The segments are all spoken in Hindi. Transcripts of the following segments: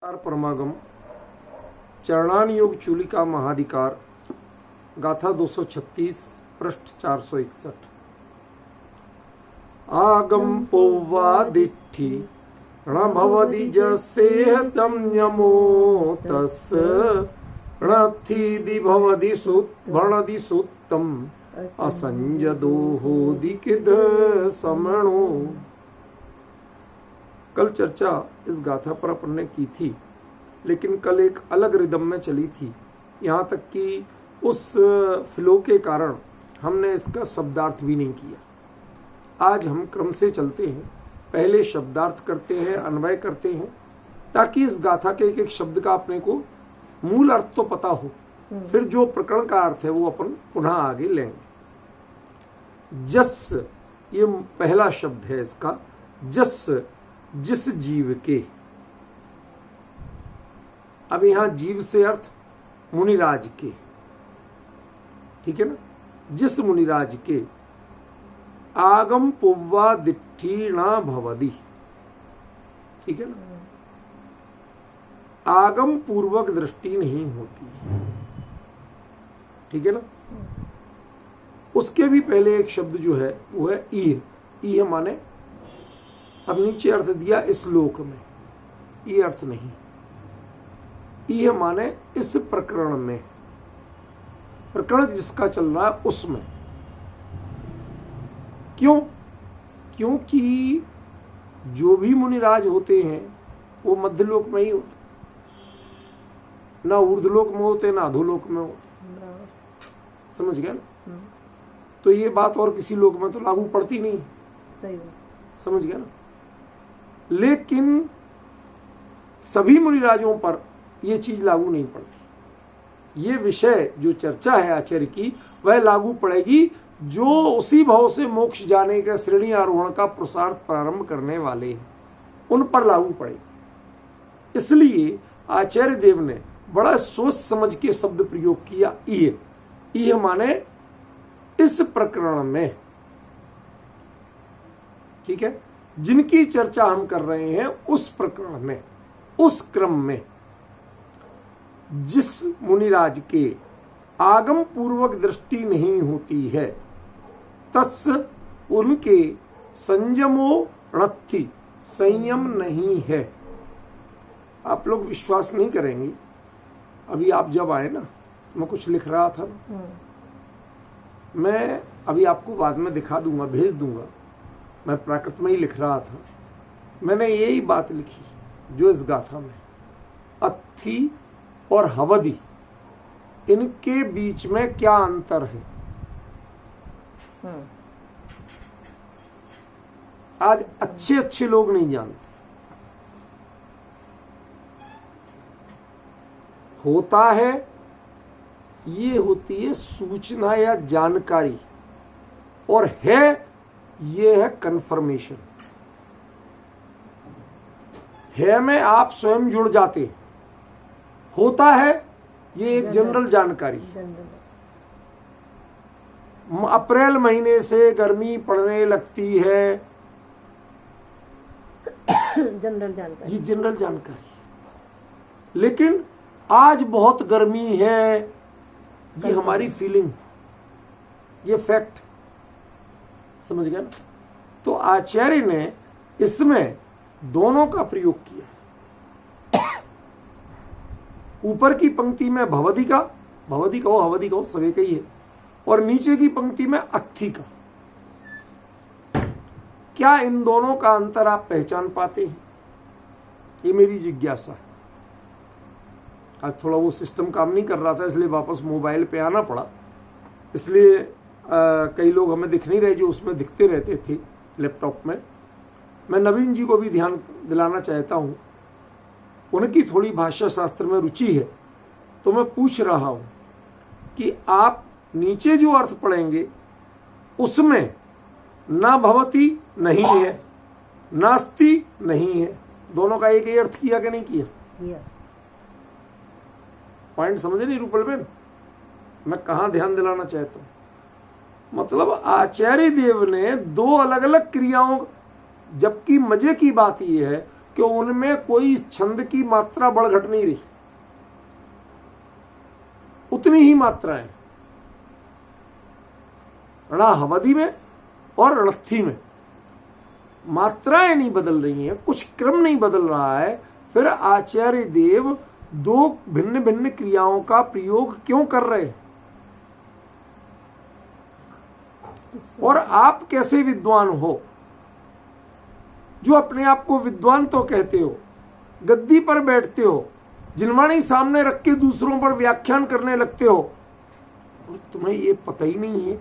परमागम चरणान योग चूलिका महाधिकार गाथा 236 पृष्ठ 461। आगम पौवादिठी रणभवदि जसेहतं यमो तस् रणथिदि भवदि भणदि सुत्तम असंजदोहोदि किद समणो। कल चर्चा इस गाथा पर अपन ने की थी, लेकिन कल एक अलग रिदम में चली थी, यहाँ तक कि उस फ्लो के कारण हमने इसका शब्दार्थ भी नहीं किया। आज हम क्रम से चलते हैं, पहले शब्दार्थ करते हैं, अन्वय करते हैं, ताकि इस गाथा के एक एक शब्द का अपने को मूल अर्थ तो पता हो, फिर जो प्रकरण का अर्थ है वो अपन पुनः आगे लेंगे। जस, ये पहला शब्द है इसका। जस जिस जीव के, अब यहां जीव से अर्थ मुनिराज के, ठीक है ना। जिस मुनिराज के आगम पुव्वा दिट्ठीणा भवदी, ठीक है ना। आगम पूर्वक दृष्टि नहीं होती, ठीक है ना। उसके भी पहले एक शब्द जो है वो है ईह। ईह माने, अब नीचे अर्थ दिया इस लोक में, ये अर्थ नहीं। यह माने इस प्रकरण में, प्रकरण जिसका चल रहा है उसमें। क्यों? क्योंकि जो भी मुनिराज होते हैं वो मध्यलोक में ही होते, ना ऊर्ध्वलोक में होते ना अधोलोक में होते। समझ गए ना। तो ये बात और किसी लोक में तो लागू पड़ती नहीं। सही। समझ गए ना। लेकिन सभी मुनिराजों पर यह चीज लागू नहीं पड़ती। ये विषय जो चर्चा है आचार्य की, वह लागू पड़ेगी जो उसी भाव से मोक्ष जाने का श्रेणी आरोहण का पुरुषार्थ प्रारंभ करने वाले हैं, उन पर लागू पड़ेगी। इसलिए आचार्य देव ने बड़ा सोच समझ के शब्द प्रयोग किया। ईह माने इस प्रकरण में, ठीक है, जिनकी चर्चा हम कर रहे हैं उस प्रकरण में, उस क्रम में जिस मुनिराज के आगम पूर्वक दृष्टि नहीं होती है, तस् उनके संयमो णत्थि, संयम नहीं है। आप लोग विश्वास नहीं करेंगे, अभी आप जब आए ना, मैं कुछ लिख रहा था, मैं अभी आपको बाद में दिखा दूंगा, भेज दूंगा। मैं प्राकृत में ही लिख रहा था, मैंने यही बात लिखी जो इस गाथा में। अत्थि और हवदि, इनके बीच में क्या अंतर है। आज अच्छे अच्छे लोग नहीं जानते। होता है, ये होती है सूचना या जानकारी, और है ये है कंफर्मेशन। है में आप स्वयं जुड़ जाते, होता है ये एक जनरल जानकारी। अप्रैल महीने से गर्मी पड़ने लगती है, जनरल जानकारी, ये जनरल जानकारी। लेकिन आज बहुत गर्मी है, ये हमारी फीलिंग, ये फैक्ट। समझ गया ना। तो आचार्य ने इसमें दोनों का प्रयोग किया। ऊपर की पंक्ति में भवदी का, भवदी कहो हवदी कहो सभी का ही है, और नीचे की पंक्ति में अत्थि का। क्या इन दोनों का अंतर आप पहचान पाते हैं? ये मेरी जिज्ञासा है। आज थोड़ा वो सिस्टम काम नहीं कर रहा था, इसलिए वापस मोबाइल पे आना पड़ा। इसलिए कई लोग हमें दिख नहीं रहे जो उसमें दिखते रहते थे लैपटॉप में। मैं नवीन जी को भी ध्यान दिलाना चाहता हूँ, उनकी थोड़ी भाषा शास्त्र में रुचि है, तो मैं पूछ रहा हूँ कि आप नीचे जो अर्थ पढ़ेंगे उसमें ना भवती नहीं है, नास्ति नहीं है, दोनों का एक ही अर्थ किया कि नहीं किया? पॉइंट समझे नहीं रूपल बेन, मैं कहाँ ध्यान दिलाना चाहता हूँ। मतलब आचार्य देव ने दो अलग अलग क्रियाओं, जबकि मजे की बात यह है कि उनमें कोई छंद की मात्रा बढ़ घट नहीं रही, उतनी ही मात्राएं रणहवधि में और रणस्थी में मात्राएं नहीं बदल रही हैं, कुछ क्रम नहीं बदल रहा है। फिर आचार्य देव दो भिन्न भिन्न क्रियाओं का प्रयोग क्यों कर रहे हैं? और आप कैसे विद्वान हो जो अपने आप को विद्वान तो कहते हो, गद्दी पर बैठते हो, जिनवाणी सामने रख के दूसरों पर व्याख्यान करने लगते हो, और तुम्हें ये पता ही नहीं है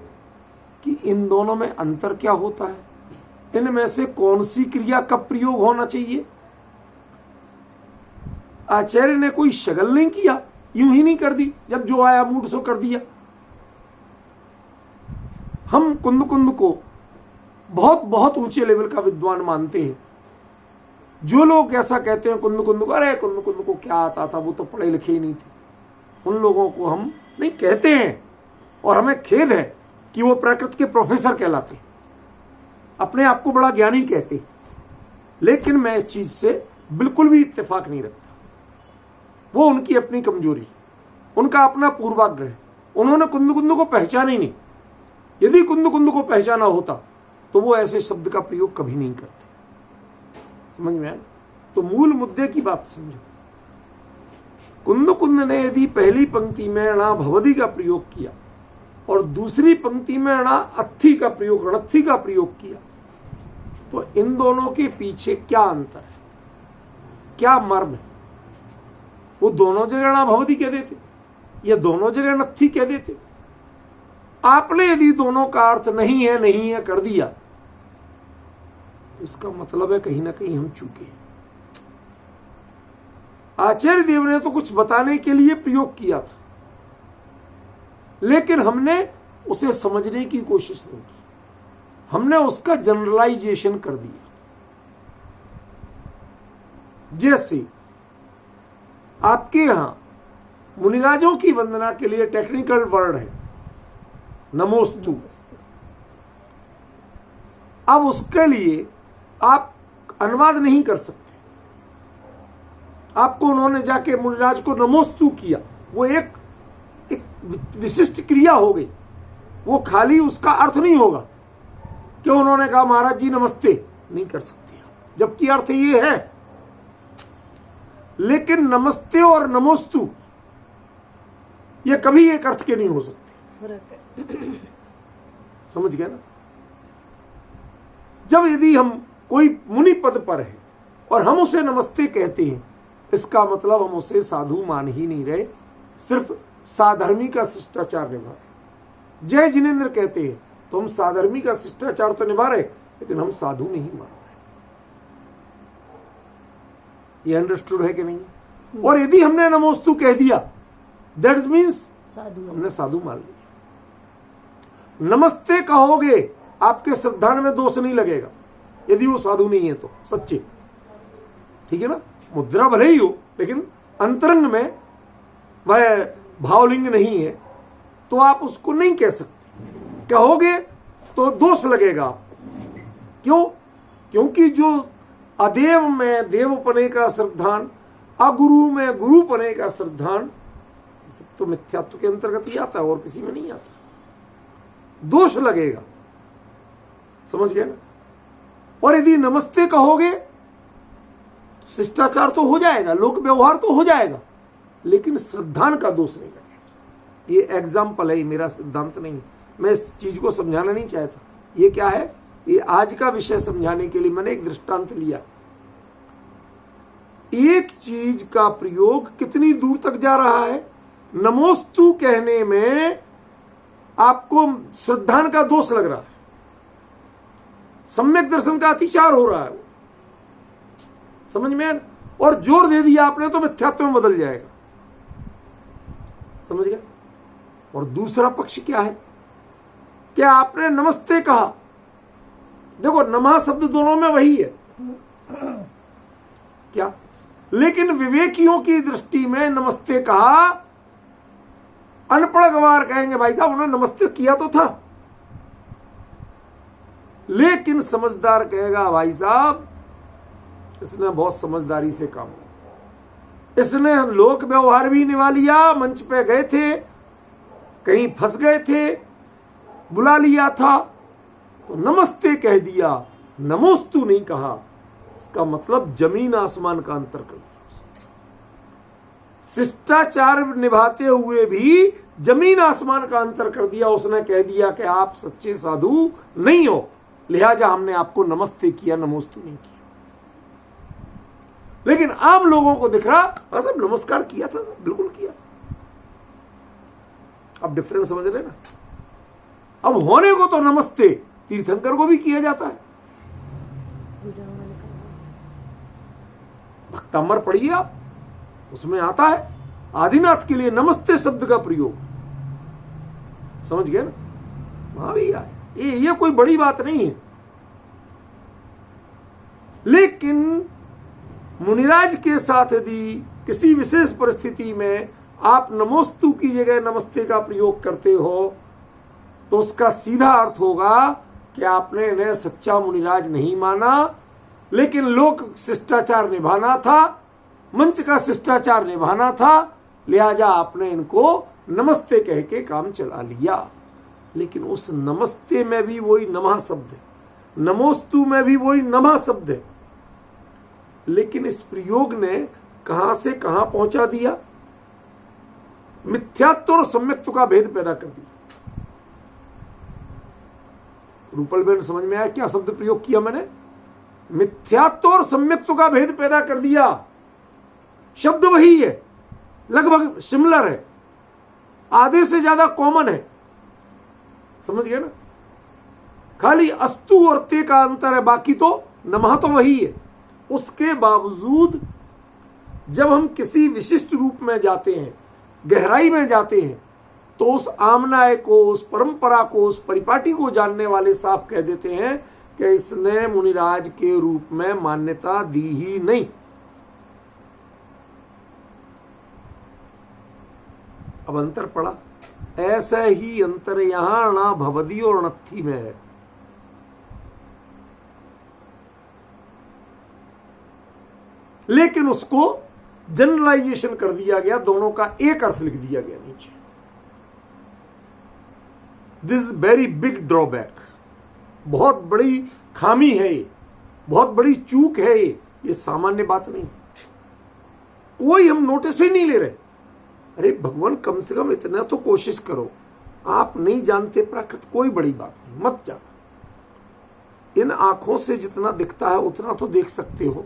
कि इन दोनों में अंतर क्या होता है, इनमें से कौन सी क्रिया कब प्रयोग होना चाहिए। आचार्य ने कोई शगल नहीं किया, यूं ही नहीं कर दी, जब जो आया मूड सो कर दिया। हम कुंद कुंद को बहुत बहुत ऊंचे लेवल का विद्वान मानते हैं। जो लोग ऐसा कहते हैं कुंद कुंद को, अरे कुंद कुंद को क्या आता था, वो तो पढ़े लिखे ही नहीं थे, उन लोगों को हम नहीं कहते हैं। और हमें खेद है कि वो प्राकृत के प्रोफेसर कहलाते, अपने आप को बड़ा ज्ञानी कहते। लेकिन मैं इस चीज से बिल्कुल भी इत्तेफाक नहीं रखता। वो उनकी अपनी कमजोरी, उनका अपना पूर्वाग्रह, उन्होंने कुंद कुंद को पहचाना ही नहीं। यदि कुंद कुंद को पहचाना होता तो वो ऐसे शब्द का प्रयोग कभी नहीं करते। समझ में आया? तो मूल मुद्दे की बात समझो। कुंद कुंद ने यदि पहली पंक्ति में णा भवदी का प्रयोग किया और दूसरी पंक्ति में णा अत्थी का प्रयोग, रणत्थी का प्रयोग किया, तो इन दोनों के पीछे क्या अंतर है, क्या मर्म है? वो दोनों जगह णा भवदी कह देते या दोनों जगह नत्थी कह देते। आपने यदि दोनों का अर्थ नहीं है कर दिया तो इसका मतलब है कहीं ना कहीं हम चूके। आचार्य देव ने तो कुछ बताने के लिए प्रयोग किया था, लेकिन हमने उसे समझने की कोशिश नहीं की, हमने उसका जनरलाइजेशन कर दिया। जैसे आपके यहां मुनिराजों की वंदना के लिए टेक्निकल वर्ड है नमोस्तु। अब उसके लिए आप अनुवाद नहीं कर सकते। आपको उन्होंने जाके मुनिराज को नमोस्तु किया, वो एक विशिष्ट क्रिया हो गई, वो खाली उसका अर्थ नहीं होगा कि उन्होंने कहा महाराज जी नमस्ते, नहीं कर सकते, जबकि अर्थ ये है। लेकिन नमस्ते और नमोस्तु ये कभी एक अर्थ के नहीं हो सकते। समझ गए ना? जब यदि हम कोई मुनि पद पर है और हम उसे नमस्ते कहते हैं, इसका मतलब हम उसे साधु मान ही नहीं रहे, सिर्फ साधर्मी का शिष्टाचार निभा रहे। जय जिनेन्द्र कहते हैं तो हम साधर्मी का शिष्टाचार तो निभा रहे, लेकिन हम साधु नहीं मान रहे। ये अंडरस्टूड है कि नहीं? और यदि हमने नमोस्तु कह दिया, दैट मीन्स हमने साधु मान लिया। नमस्ते कहोगे, आपके श्रद्धान में दोष नहीं लगेगा यदि वो साधु नहीं है तो, सच्चे, ठीक है ना? मुद्रा भले ही हो, लेकिन अंतरंग में वह भावलिंग नहीं है तो आप उसको नहीं कह सकते। कहोगे तो दोष लगेगा आपको। क्यों? क्योंकि जो अदेव में देवपने का श्रद्धान, अगुरु में गुरुपने का श्रद्धान, सब तो मिथ्यात्व के अंतर्गत ही आता है और किसी में नहीं आता। दोष लगेगा, समझ गए ना? और यदि नमस्ते कहोगे तो शिष्टाचार तो हो जाएगा, लोक व्यवहार तो हो जाएगा, लेकिन श्रद्धान का दोष नहीं लगेगा। ये एग्जाम्पल है, मेरा सिद्धांत नहीं। मैं इस चीज को समझाना नहीं चाहता। ये क्या है? ये आज का विषय समझाने के लिए मैंने एक दृष्टांत लिया। एक चीज का प्रयोग कितनी दूर तक जा रहा है? नमोस्तु कहने में आपको श्रद्धान का दोष लग रहा है, सम्यक दर्शन का अतिचार हो रहा है, समझ में? और जोर दे दिया आपने तो मिथ्यात्व में बदल जाएगा। समझ गए? और दूसरा पक्ष क्या है? क्या आपने नमस्ते कहा, देखो नमः शब्द दोनों में वही है क्या, लेकिन विवेकियों की दृष्टि में नमस्ते कहा, अनपढ़ गंवार कहेंगे भाई साहब उन्होंने नमस्ते किया तो था, लेकिन समझदार कहेगा भाई साहब इसने बहुत समझदारी से काम किया। इसने लोक व्यवहार भी निभा लिया, मंच पे गए थे, कहीं फंस गए थे, बुला लिया था तो नमस्ते कह दिया, नमोस्तु नहीं कहा। इसका मतलब जमीन आसमान का अंतर कर दिया। शिष्टाचार निभाते हुए भी जमीन आसमान का अंतर कर दिया। उसने कह दिया कि आप सच्चे साधु नहीं हो, लिहाजा हमने आपको नमस्ते किया, नमोस्तु नहीं किया। लेकिन आम लोगों को दिख रहा सब नमस्कार किया था, बिल्कुल किया था। अब डिफरेंस समझ रहे ना। अब होने को तो नमस्ते तीर्थंकर को भी किया जाता है। भक्तांबर पढ़िए आप, उसमें आता है आदिनाथ के लिए नमस्ते शब्द का प्रयोग। समझ गए ना, वहां भी आए। ये कोई बड़ी बात नहीं है। लेकिन मुनिराज के साथ यदि किसी विशेष परिस्थिति में आप नमोस्तु की जगह नमस्ते का प्रयोग करते हो तो उसका सीधा अर्थ होगा कि आपने इन्हें सच्चा मुनिराज नहीं माना, लेकिन लोक शिष्टाचार निभाना था, मंच का शिष्टाचार निभाना था, लिहाजा आपने इनको नमस्ते कह के काम चला लिया। लेकिन उस नमस्ते में भी वही नमः शब्द है, नमोस्तु में भी वही नमः शब्द है। लेकिन इस प्रयोग ने कहां से कहां पहुंचा दिया, मिथ्यात्व और सम्यक्त्व का भेद पैदा कर दिया। रूपल बेन समझ में आया क्या शब्द प्रयोग किया मैंने? मिथ्यात्व और सम्यक्त्व का भेद पैदा कर दिया। शब्द वही है, लगभग सिमिलर है, आधे से ज्यादा कॉमन है। समझ गए ना? खाली अस्तु और ते का अंतर है, बाकी तो नमः तो वही है। उसके बावजूद जब हम किसी विशिष्ट रूप में जाते हैं, गहराई में जाते हैं, तो उस आमनाय को, उस परंपरा को, उस परिपाटी को जानने वाले साफ कह देते हैं कि इसने मुनिराज के रूप में मान्यता दी ही नहीं। अब अंतर पड़ा। ऐसा ही अंतर यहां ना भवदी और नत्थी में है। लेकिन उसको जनरलाइजेशन कर दिया गया, दोनों का एक अर्थ लिख दिया गया नीचे। दिस वेरी बिग ड्रॉबैक, बहुत बड़ी खामी है ये, बहुत बड़ी चूक है ये सामान्य बात नहीं। कोई हम नोटिस ही नहीं ले रहे। अरे भगवान, कम से कम इतना तो कोशिश करो। आप नहीं जानते प्राकृत, कोई बड़ी बात नहीं, मत जानो। इन आंखों से जितना दिखता है उतना तो देख सकते हो।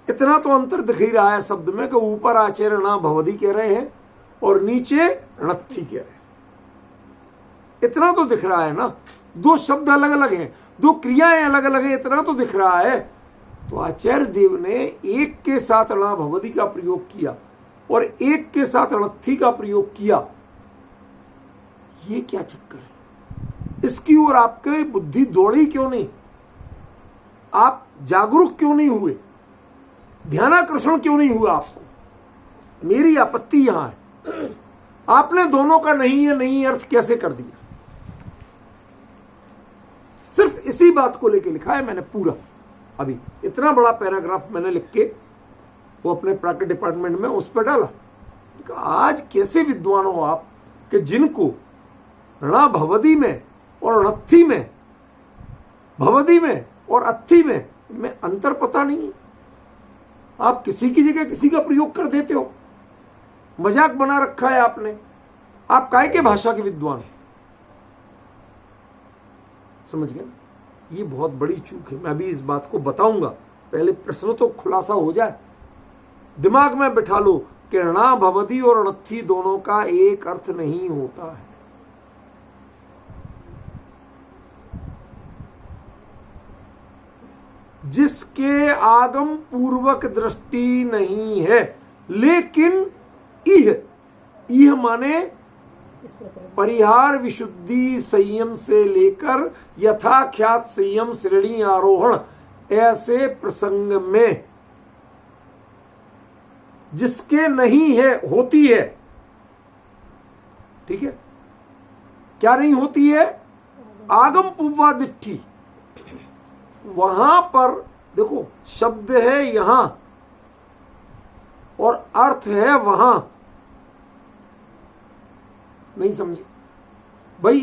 इतना तो अंतर दिख ही रहा है शब्द में कि ऊपर आचार्य ना भवदी कह रहे हैं और नीचे णत्थी कह रहे हैं। इतना तो दिख रहा है ना। दो शब्द अलग अलग हैं, दो क्रियाएं अलग अलग हैं, इतना तो दिख रहा है। तो आचार्य देव ने एक के साथ णा भवदी का प्रयोग किया और एक के साथ णत्थी का प्रयोग किया। ये क्या चक्कर है? इसकी ओर आपके बुद्धि दौड़ी क्यों नहीं? आप जागरूक क्यों नहीं हुए? ध्यानाकर्षण क्यों नहीं हुआ आपको? मेरी आपत्ति यहां है। आपने दोनों का नहीं है नहीं अर्थ कैसे कर दिया? सिर्फ इसी बात को लेके लिखा है मैंने पूरा। अभी इतना बड़ा पैराग्राफ मैंने लिख के वो अपने प्राकृत डिपार्टमेंट में उस पर डाला। आज कैसे विद्वान हो आप कि जिनको णा भवदी में और णत्थी में, भवदी में और अत्थी में अंतर पता नहीं है। आप किसी की जगह किसी का प्रयोग कर देते हो। मजाक बना रखा है आपने। आप काय के भाषा के विद्वान हैं? समझ गए? ये बहुत बड़ी चूक है। मैं भी इस बात को बताऊंगा, पहले प्रश्न तो खुलासा हो जाए। दिमाग में बिठा लो कि णा भवदी और णत्थी दोनों का एक अर्थ नहीं होता है। जिसके आगम पूर्वक दृष्टि नहीं है, लेकिन इह माने परिहार विशुद्धि संयम से लेकर यथाख्यात संयम श्रेणी आरोहण, ऐसे प्रसंग में जिसके नहीं है होती है। ठीक है? क्या नहीं होती है? आगम पूर्वादिष्टि। वहां पर देखो शब्द है यहां और अर्थ है वहां, नहीं समझे भाई।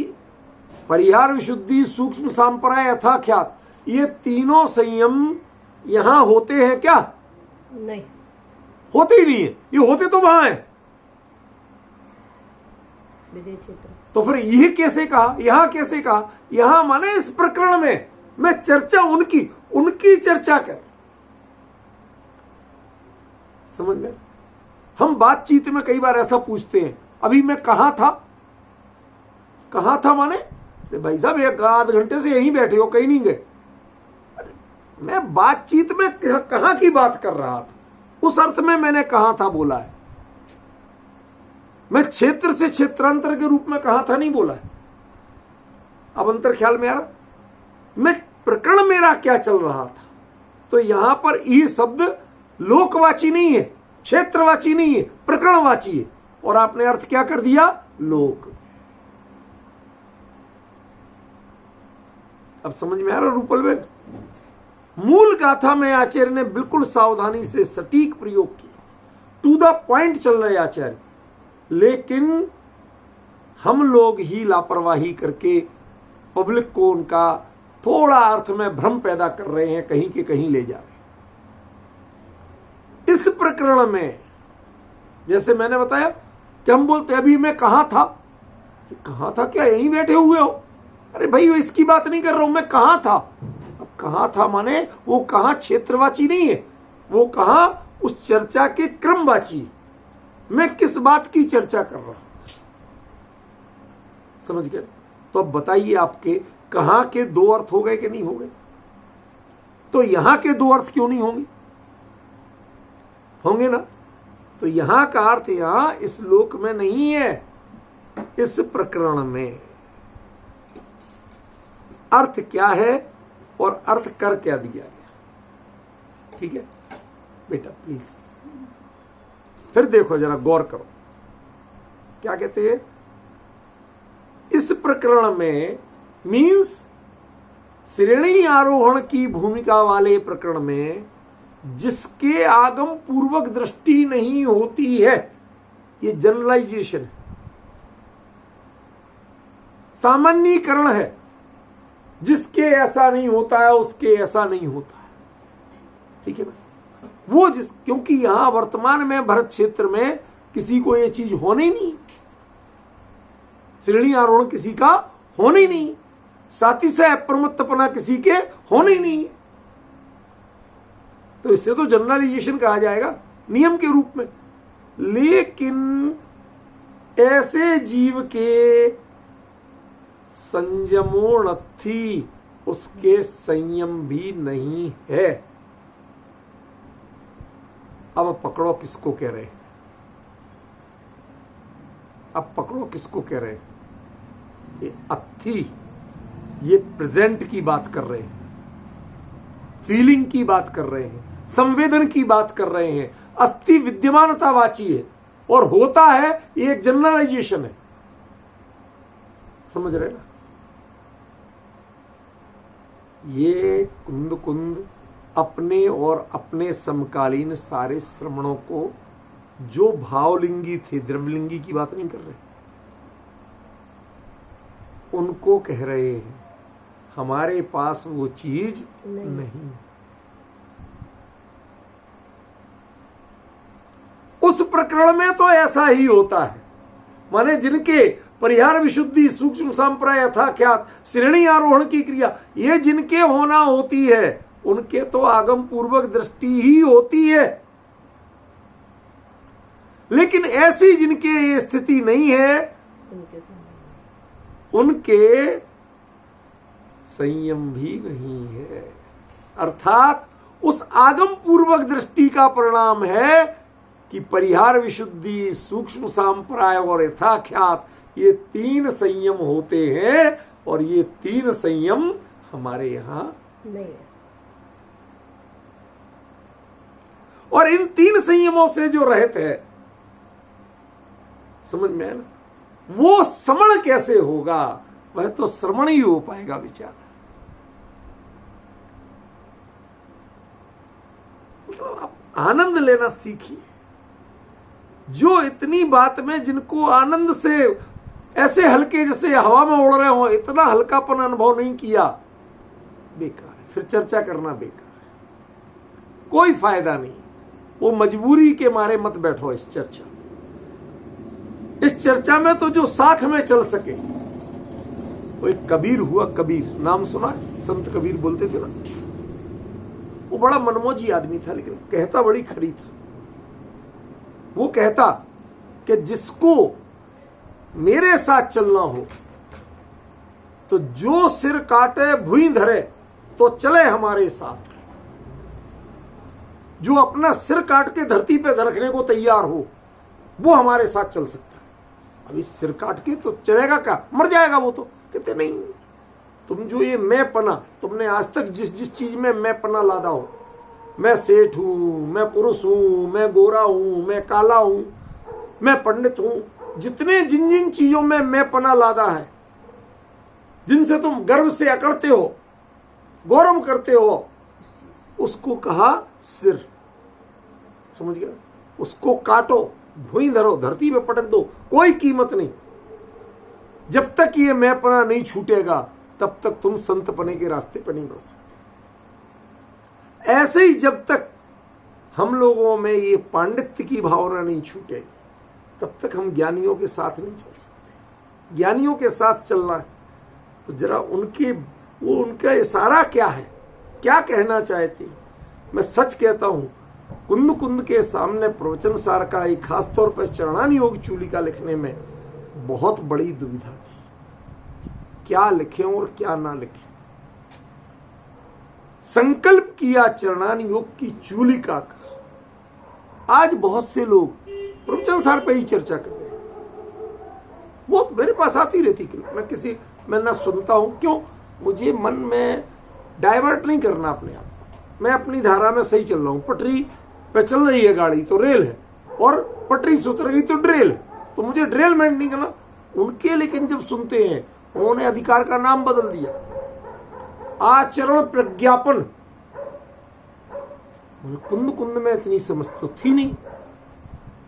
परिहार विशुद्धि सूक्ष्म सांप्राय यथाख्यात, ये तीनों संयम यहां होते हैं क्या? नहीं, होते ही नहीं है। ये होते तो वहां है, विधेय क्षेत्र। तो फिर ये कैसे कहा, यहां कैसे कहा? यहां माने इस प्रकरण में मैं चर्चा उनकी चर्चा कर, समझ में? हम बातचीत में कई बार ऐसा पूछते हैं, अभी मैं कहां था? कहां था माने भाई साहब एक आध घंटे से यहीं बैठे हो, कहीं नहीं गए। मैं बातचीत में कहां की बात कर रहा था, उस अर्थ में मैंने कहां था बोला है। मैं क्षेत्र से क्षेत्रांतर के रूप में कहां था नहीं बोला है। अब अंतर ख्याल में आ रहा? मैं प्रकरण मेरा क्या चल रहा था, तो यहां पर ये शब्द लोकवाची नहीं है, क्षेत्रवाची नहीं है, प्रकरणवाची है। और आपने अर्थ क्या कर दिया? लोक। अब समझ में आ रहा रूपल में? मूल गाथा में आचार्य ने बिल्कुल सावधानी से सटीक प्रयोग किया, टू द पॉइंट चल रहे आचार्य। लेकिन हम लोग ही लापरवाही करके पब्लिक को उनका थोड़ा अर्थ में भ्रम पैदा कर रहे हैं, कहीं के कहीं ले जा रहे हैं। इस प्रकरण में जैसे मैंने बताया कि हम बोलते अभी मैं कहां था, कहां था क्या यहीं बैठे हुए हो? अरे भाई वो इसकी बात नहीं कर रहा हूं, मैं कहां था। अब कहां था माने वो कहां क्षेत्रवाची नहीं है, वो कहां उस चर्चा के क्रमवाची। मैं किस बात की चर्चा कर रहा हूं, समझ गए? तो अब बताइए आपके कहां के दो अर्थ हो गए कि नहीं हो गए? तो यहां के दो अर्थ क्यों नहीं होंगे? होंगे ना। तो यहां का अर्थ यहां इस लोक में नहीं है, इस प्रकरण में अर्थ क्या है और अर्थ कर क्या दिया गया। ठीक है बेटा, प्लीज फिर देखो जरा गौर करो क्या कहते हैं। इस प्रकरण में मीन्स श्रेणी आरोहण की भूमिका वाले प्रकरण में जिसके आगम पूर्वक दृष्टि नहीं होती है, ये जनरलाइजेशन है, सामान्यीकरण है। जिसके ऐसा नहीं होता है उसके ऐसा नहीं होता है, ठीक है ना। वो क्योंकि यहां वर्तमान में भरत क्षेत्र में किसी को ये चीज होनी नहीं, श्रेणी आरोहण किसी का होना ही नहीं, साथी से अप्रमत्तपना किसी के होने ही नहीं। तो इससे तो जनरलाइजेशन कहा जाएगा नियम के रूप में। लेकिन ऐसे जीव के संयमोन्नति उसके संयम भी नहीं है। अब पकड़ो किसको कह रहे हैं, अब पकड़ो किसको कह रहे हैं। ये अथी, ये प्रेजेंट की बात कर रहे हैं, फीलिंग की बात कर रहे हैं, संवेदन की बात कर रहे हैं। अस्थि विद्यमानतावाची है और होता है ये एक जनरलाइजेशन है, समझ रहे ना। ये कुंद कुंद अपने और अपने समकालीन सारे श्रमणों को जो भावलिंगी थे, द्रव्यलिंगी की बात नहीं कर रहे, उनको कह रहे हैं हमारे पास वो चीज नहीं। उस प्रकरण में तो ऐसा ही होता है, माने जिनके परिहार विशुद्धि सूक्ष्म संप्राय यथाख्यात श्रेणी आरोहण की क्रिया ये जिनके होना होती है, उनके तो आगम पूर्वक दृष्टि ही होती है। लेकिन ऐसी जिनके ये स्थिति नहीं है, उनके संयम भी नहीं है। अर्थात उस आगम पूर्वक दृष्टि का परिणाम है कि परिहार विशुद्धि सूक्ष्म सांप्राय और यथाख्यात ये तीन संयम होते हैं और ये तीन संयम हमारे यहां नहीं है। और इन तीन संयमों से जो रहित है, समझ में है ना, वो श्रमण कैसे होगा? वह तो श्रमण ही हो पाएगा विचार। मतलब आप आनंद लेना सीखिए। जो इतनी बात में जिनको आनंद से ऐसे हल्के जैसे हवा में उड़ रहे हो, इतना हल्कापन अनुभव नहीं किया, बेकार है। फिर चर्चा करना बेकार है, कोई फायदा नहीं। वो मजबूरी के मारे मत बैठो इस चर्चा में तो जो साथ में चल सके। वो एक कबीर हुआ, कबीर नाम सुना है? संत कबीर बोलते थे ना। वो बड़ा मनमोजी आदमी था, लेकिन कहता बड़ी खरी था। वो कहता कि जिसको मेरे साथ चलना हो तो जो सिर काटे भुई धरे तो चले हमारे साथ। जो अपना सिर काट के धरती पे रखने को तैयार हो वो हमारे साथ चल सकता है। अभी सिर काट के तो चलेगा क्या, मर जाएगा वो तो। कहते नहीं, तुम जो ये मैं पना, तुमने आज तक जिस जिस चीज में मैं पना लादा हो, मैं सेठ हूं, मैं पुरुष हूं, मैं गोरा हूं, मैं काला हूं, मैं पंडित हूं, जितने जिन जिन चीजों में मैं पना लादा है, जिनसे तुम गर्व से अकड़ते हो, गौरव करते हो, उसको कहा सिर। समझ गया? उसको काटो, भुई धरो, धरती पे पटक दो, कोई कीमत नहीं। जब तक ये मैंपना नहीं छूटेगा तब तक तुम संतपने के रास्ते पर नहीं बढ़ सकते। ऐसे ही जब तक हम लोगों में ये पांडित्य की भावना नहीं छूटेगी तब तक हम ज्ञानियों के साथ नहीं चल सकते। ज्ञानियों के साथ चलना है तो जरा उनका इशारा क्या है, क्या कहना चाहते हैं। मैं सच कहता हूं, कुंद कुंद के सामने प्रवचन सार का एक खास तौर पर चरणान योग चूलिका लिखने में बहुत बड़ी दुविधा थी, क्या लिखें और क्या ना लिखें। संकल्प किया चरणान योग की चूलिका का। आज बहुत से लोग प्रवचन सार पे ही चर्चा कर रहे हैं। वो मेरे पास आती रहती कि मैं ना सुनता हूं, क्यों, मुझे मन में डाइवर्ट नहीं करना अपने आप को। मैं अपनी धारा में सही चल रहा हूं। पटरी पे चल रही है गाड़ी तो रेल है, और पटरी से उतर गई तो ड्रेल है, तो मुझे ड्रेलमेंट नहीं करना। उनके लेकिन जब सुनते हैं, उन्होंने अधिकार का नाम बदल दिया, आचरण प्रज्ञापन। कुंद कुंद में इतनी समझ तो थी नहीं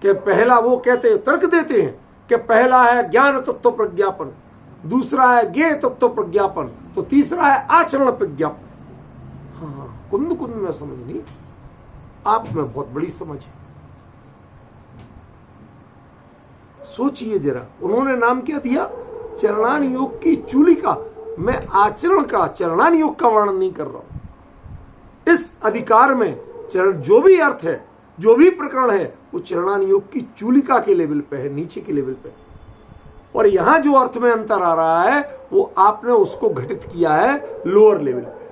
कि पहला वो कहते तर्क देते हैं कि पहला है ज्ञान तत्व प्रज्ञापन, दूसरा है ज्ञेय तत्व प्रज्ञापन, तो तीसरा है आचरण प्रज्ञापन। हाँ, कुंद कुंद में समझ नहीं थी, आप में बहुत बड़ी समझ है। सोचिए जरा, उन्होंने नाम क्या दिया, चरणान योग की चूलिका। मैं आचरण का, चरणान योग का वर्णन नहीं कर रहा हूं। इस अधिकार में चरण जो भी अर्थ है, जो भी प्रकरण है, वो चरणान योग की चूलिका के लेवल पे है, नीचे के लेवल पे। और यहां जो अर्थ में अंतर आ रहा है वो आपने उसको घटित किया है लोअर लेवल पे।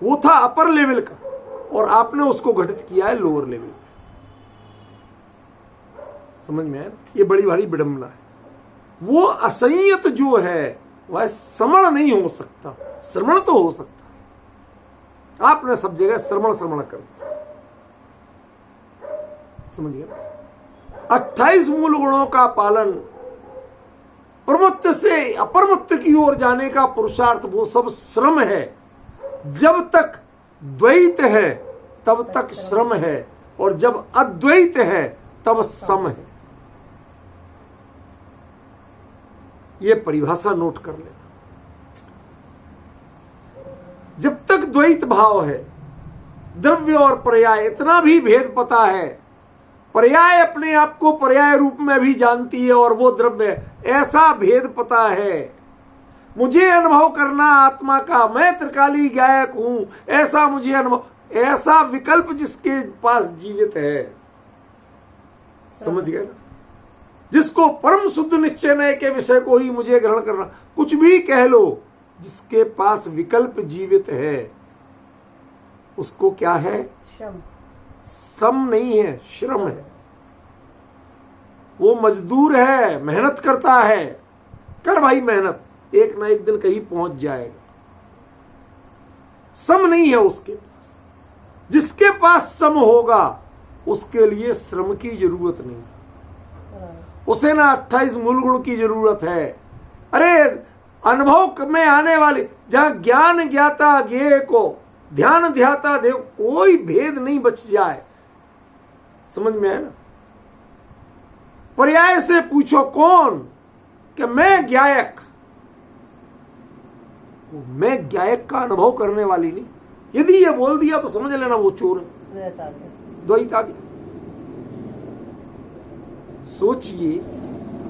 वो था अपर लेवल का और आपने उसको घटित किया है लोअर लेवल पे। समझ में आया? ये बड़ी भारी विडंबना है। वो असंयत जो है वह श्रवण नहीं हो सकता, श्रवण तो हो सकता। आपने सब जगह श्रवण कर दिया। समझ गया? 28 मूल गुणों का पालन, प्रमुक्त से अपरमुक्त की ओर जाने का पुरुषार्थ, वो सब श्रम है। जब तक द्वैत है तब तक श्रम है, और जब अद्वैत है तब सम है। ये परिभाषा नोट कर लेना। जब तक द्वैत भाव है, द्रव्य और पर्याय इतना भी भेद पता है, पर्याय अपने आप को पर्याय रूप में भी जानती है और वो द्रव्य, ऐसा भेद पता है। मुझे अनुभव करना आत्मा का, मैं त्रिकाली गायक हूं, ऐसा मुझे अनुभव, ऐसा विकल्प जिसके पास जीवित है। समझ गए ना? जिसको परम शुद्ध निश्चय नय के विषय को ही मुझे ग्रहण करना, कुछ भी कह लो, जिसके पास विकल्प जीवित है उसको क्या है? सम नहीं है, श्रम है। वो मजदूर है, मेहनत करता है, कर भाई मेहनत, एक ना एक दिन कहीं पहुंच जाएगा। सम नहीं है उसके पास। जिसके पास सम होगा उसके लिए श्रम की जरूरत नहीं, उसे ना 28 मूल गुण की जरूरत है। अरे अनुभव में आने वाले, जहां ज्ञान ज्ञाता ज्ञेय को ध्यान ध्याता देव, कोई भेद नहीं बच जाए। समझ में आया ना? पर्याय से पूछो कौन, कि मैं ज्ञायक। मैं ज्ञायक का अनुभव करने वाली नहीं। यदि ये बोल दिया तो समझ लेना वो चोर है, द्वैत आ गया। सोचिए,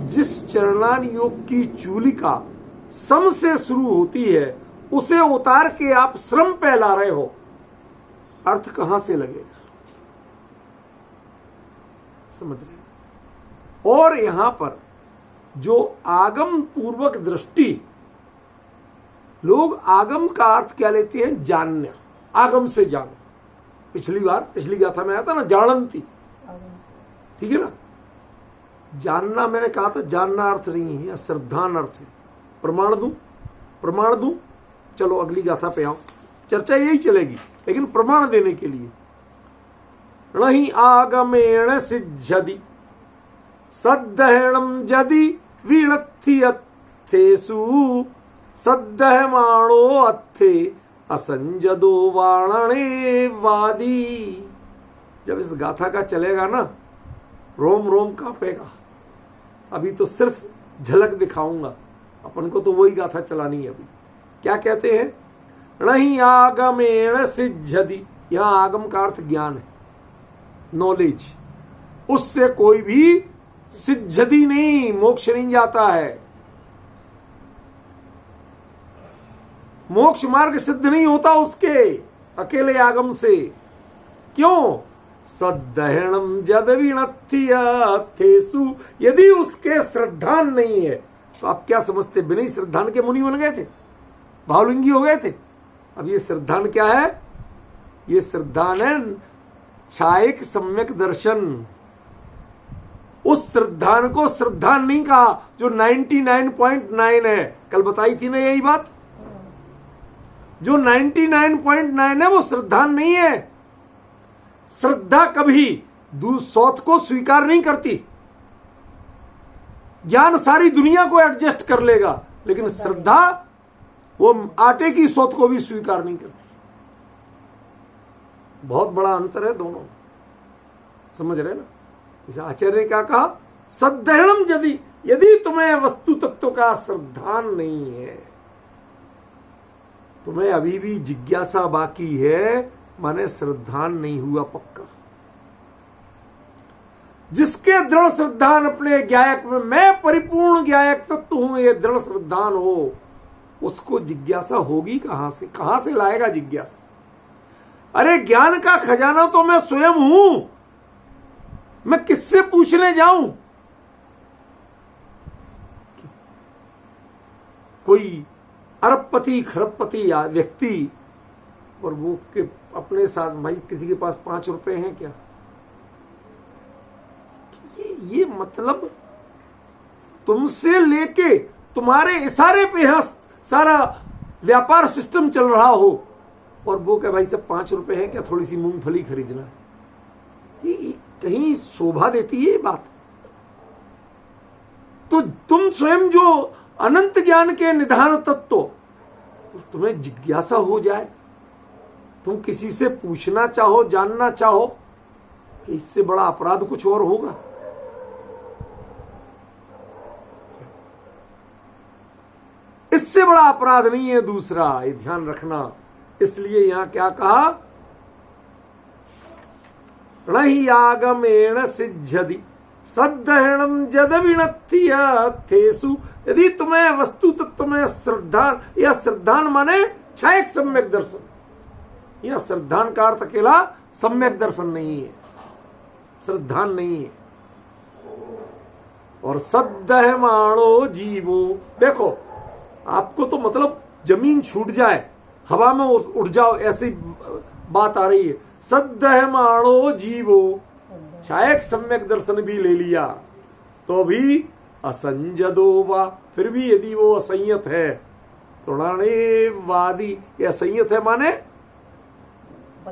जिस चरणान योग की चूलिका सम से शुरू होती है, उसे उतार के आप श्रम पे ला रहे हो, अर्थ कहां से लगेगा? समझ रहे हैं? और यहां पर जो आगम पूर्वक दृष्टि, लोग आगम का अर्थ क्या लेते हैं? जानना, आगम से जानो। पिछली गाथा में आया था ना, जानंती, ठीक है ना? जानना, मैंने कहा था जानना अर्थ नहीं है, श्रद्धान अर्थ है। प्रमाण दूं, चलो अगली गाथा पे आओ, चर्चा यही चलेगी, लेकिन प्रमाण देने के लिए। नहीं आगमेण सिद्ध्यति सद्धरणम जदि विणत्थियत्थेषु सद्धमाणो अत्थे असंजदो वाणणे वादी। जब इस गाथा का चलेगा ना, रोम रोम कांपेगा। अभी तो सिर्फ झलक दिखाऊंगा, अपन को तो वही गाथा चलानी है। अभी क्या कहते हैं? नहीं आगमेण सिद्ध्यति, यहां आगम का अर्थ ज्ञान है, नॉलेज। उससे कोई भी सिद्ध्यति नहीं, मोक्ष नहीं जाता है। मोक्ष मार्ग सिद्ध नहीं होता उसके अकेले आगम से। क्यों? सद्धरणम जद विणत्थियत्थेषु, यदि उसके श्रद्धान नहीं है तो आप क्या समझते? बिना ही श्रद्धान के मुनि बन गए थे, भावलिंगी हो गए थे। अब ये श्रद्धान क्या है? ये श्रद्धान है छायक सम्यक दर्शन। उस श्रद्धान को श्रद्धान नहीं कहा जो 99.9 है। कल बताई थी ना यही बात। जो 99.9 है वो श्रद्धान नहीं है। श्रद्धा कभी दूसौत को स्वीकार नहीं करती। ज्ञान सारी दुनिया को एडजस्ट कर लेगा, लेकिन श्रद्धा वो आटे की सौत को भी स्वीकार नहीं करती। बहुत बड़ा अंतर है दोनों, समझ रहे ना? इस आचार्य ने क्या कहा? सद्धरणम जदि, यदि तुम्हें वस्तु तत्व का श्रद्धान नहीं है, तुम्हें अभी भी जिज्ञासा बाकी है, माने श्रद्धान नहीं हुआ पक्का। जिसके दृढ़ श्रद्धान अपने ज्ञायक में, मैं परिपूर्ण ज्ञायक तत्व हूं, ये दृढ़ श्रद्धान हो, उसको जिज्ञासा होगी कहां से? कहां से लाएगा जिज्ञासा? अरे ज्ञान का खजाना तो मैं स्वयं हूं, मैं किससे पूछने जाऊं? कोई अरबपति खरबपति या व्यक्ति, और वो के अपने साथ, भाई किसी के पास 5 रुपए हैं क्या? ये मतलब तुमसे लेके तुम्हारे इशारे पे यहां सारा व्यापार सिस्टम चल रहा हो, और वो क्या भाई सब 5 रुपए हैं क्या, थोड़ी सी मूंगफली खरीदना है? ये कहीं शोभा देती है ये बात? तो तुम स्वयं जो अनंत ज्ञान के निधान तत्व, तुम्हें जिज्ञासा हो जाए, तुम किसी से पूछना चाहो, जानना चाहो, कि इससे बड़ा अपराध कुछ और होगा? इससे बड़ा अपराध नहीं है दूसरा, ये ध्यान रखना। इसलिए यहां क्या कहा? नहीं आगमेण सिद्ध्यति सद्धरणम जद विणत्थियत्थेषु, यदि तुम्हें वस्तु तत्व में श्रद्धान, या श्रद्धान माने छायक सम्यक दर्शन, या श्रद्धान का अर्थ अकेला सम्यक दर्शन नहीं है, श्रद्धान नहीं है। और सद्धमाणो जीवो, देखो आपको तो मतलब जमीन छूट जाए, हवा में उड़ जाओ, ऐसी बात आ रही है। सद्धमाणो जीवो, छायक सम्यक दर्शन भी ले लिया तो भी असंजदो वा, फिर भी यदि वो असंयत है तो वादी, ये असंयत है माने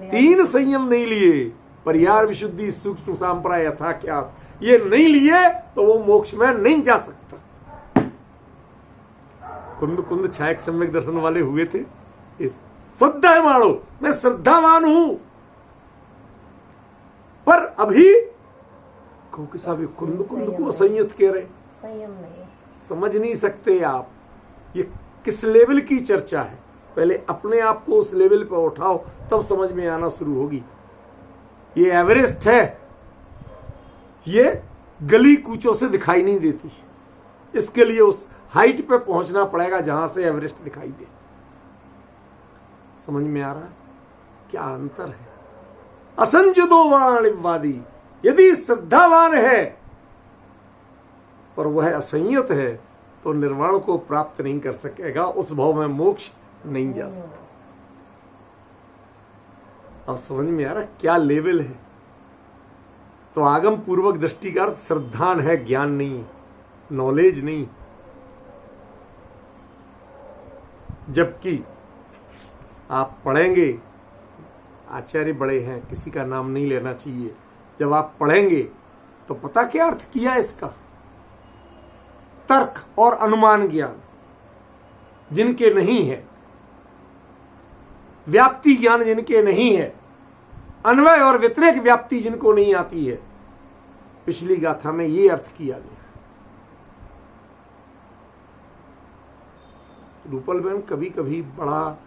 3 संयम नहीं लिए, परिहार विशुद्धि सूक्ष्म सांप्राय यथाख्यात, ये नहीं लिए तो वो मोक्ष में नहीं जा सकता। कुंद छायक सम्यक दर्शन वाले हुए थे, श्रद्धा मानो, मैं श्रद्धावान हूं, पर अभी क्योंकि साहब ये कुंद को असंयत कह रहे, संयम नहीं। समझ नहीं सकते आप ये किस लेवल की चर्चा है। पहले अपने आप को उस लेवल पर उठाओ, तब समझ में आना शुरू होगी। ये एवरेस्ट है, ये गली कूचों से दिखाई नहीं देती, इसके लिए उस हाइट पे पहुंचना पड़ेगा जहां से एवरेस्ट दिखाई दे। समझ में आ रहा है क्या अंतर है? असंजदो वाणिवादी, यदि श्रद्धावान है पर वह असंयत है तो निर्वाण को प्राप्त नहीं कर सकेगा, उस भाव में मोक्ष नहीं जा सकता। अब समझ में आ रहा क्या लेवल है? तो आगम पूर्वक दृष्टि का अर्थ श्रद्धान है, ज्ञान नहीं, नॉलेज नहीं। जबकि आप पढ़ेंगे, आचार्य बड़े हैं, किसी का नाम नहीं लेना चाहिए, जब आप पढ़ेंगे तो पता क्या अर्थ किया इसका? तर्क और अनुमान ज्ञान जिनके नहीं है, व्याप्ति ज्ञान जिनके नहीं है, अन्वय और व्यतिरेक व्याप्ति जिनको नहीं आती है, पिछली गाथा में ये अर्थ किया गया। रूपल बहन, कभी कभी बड़ा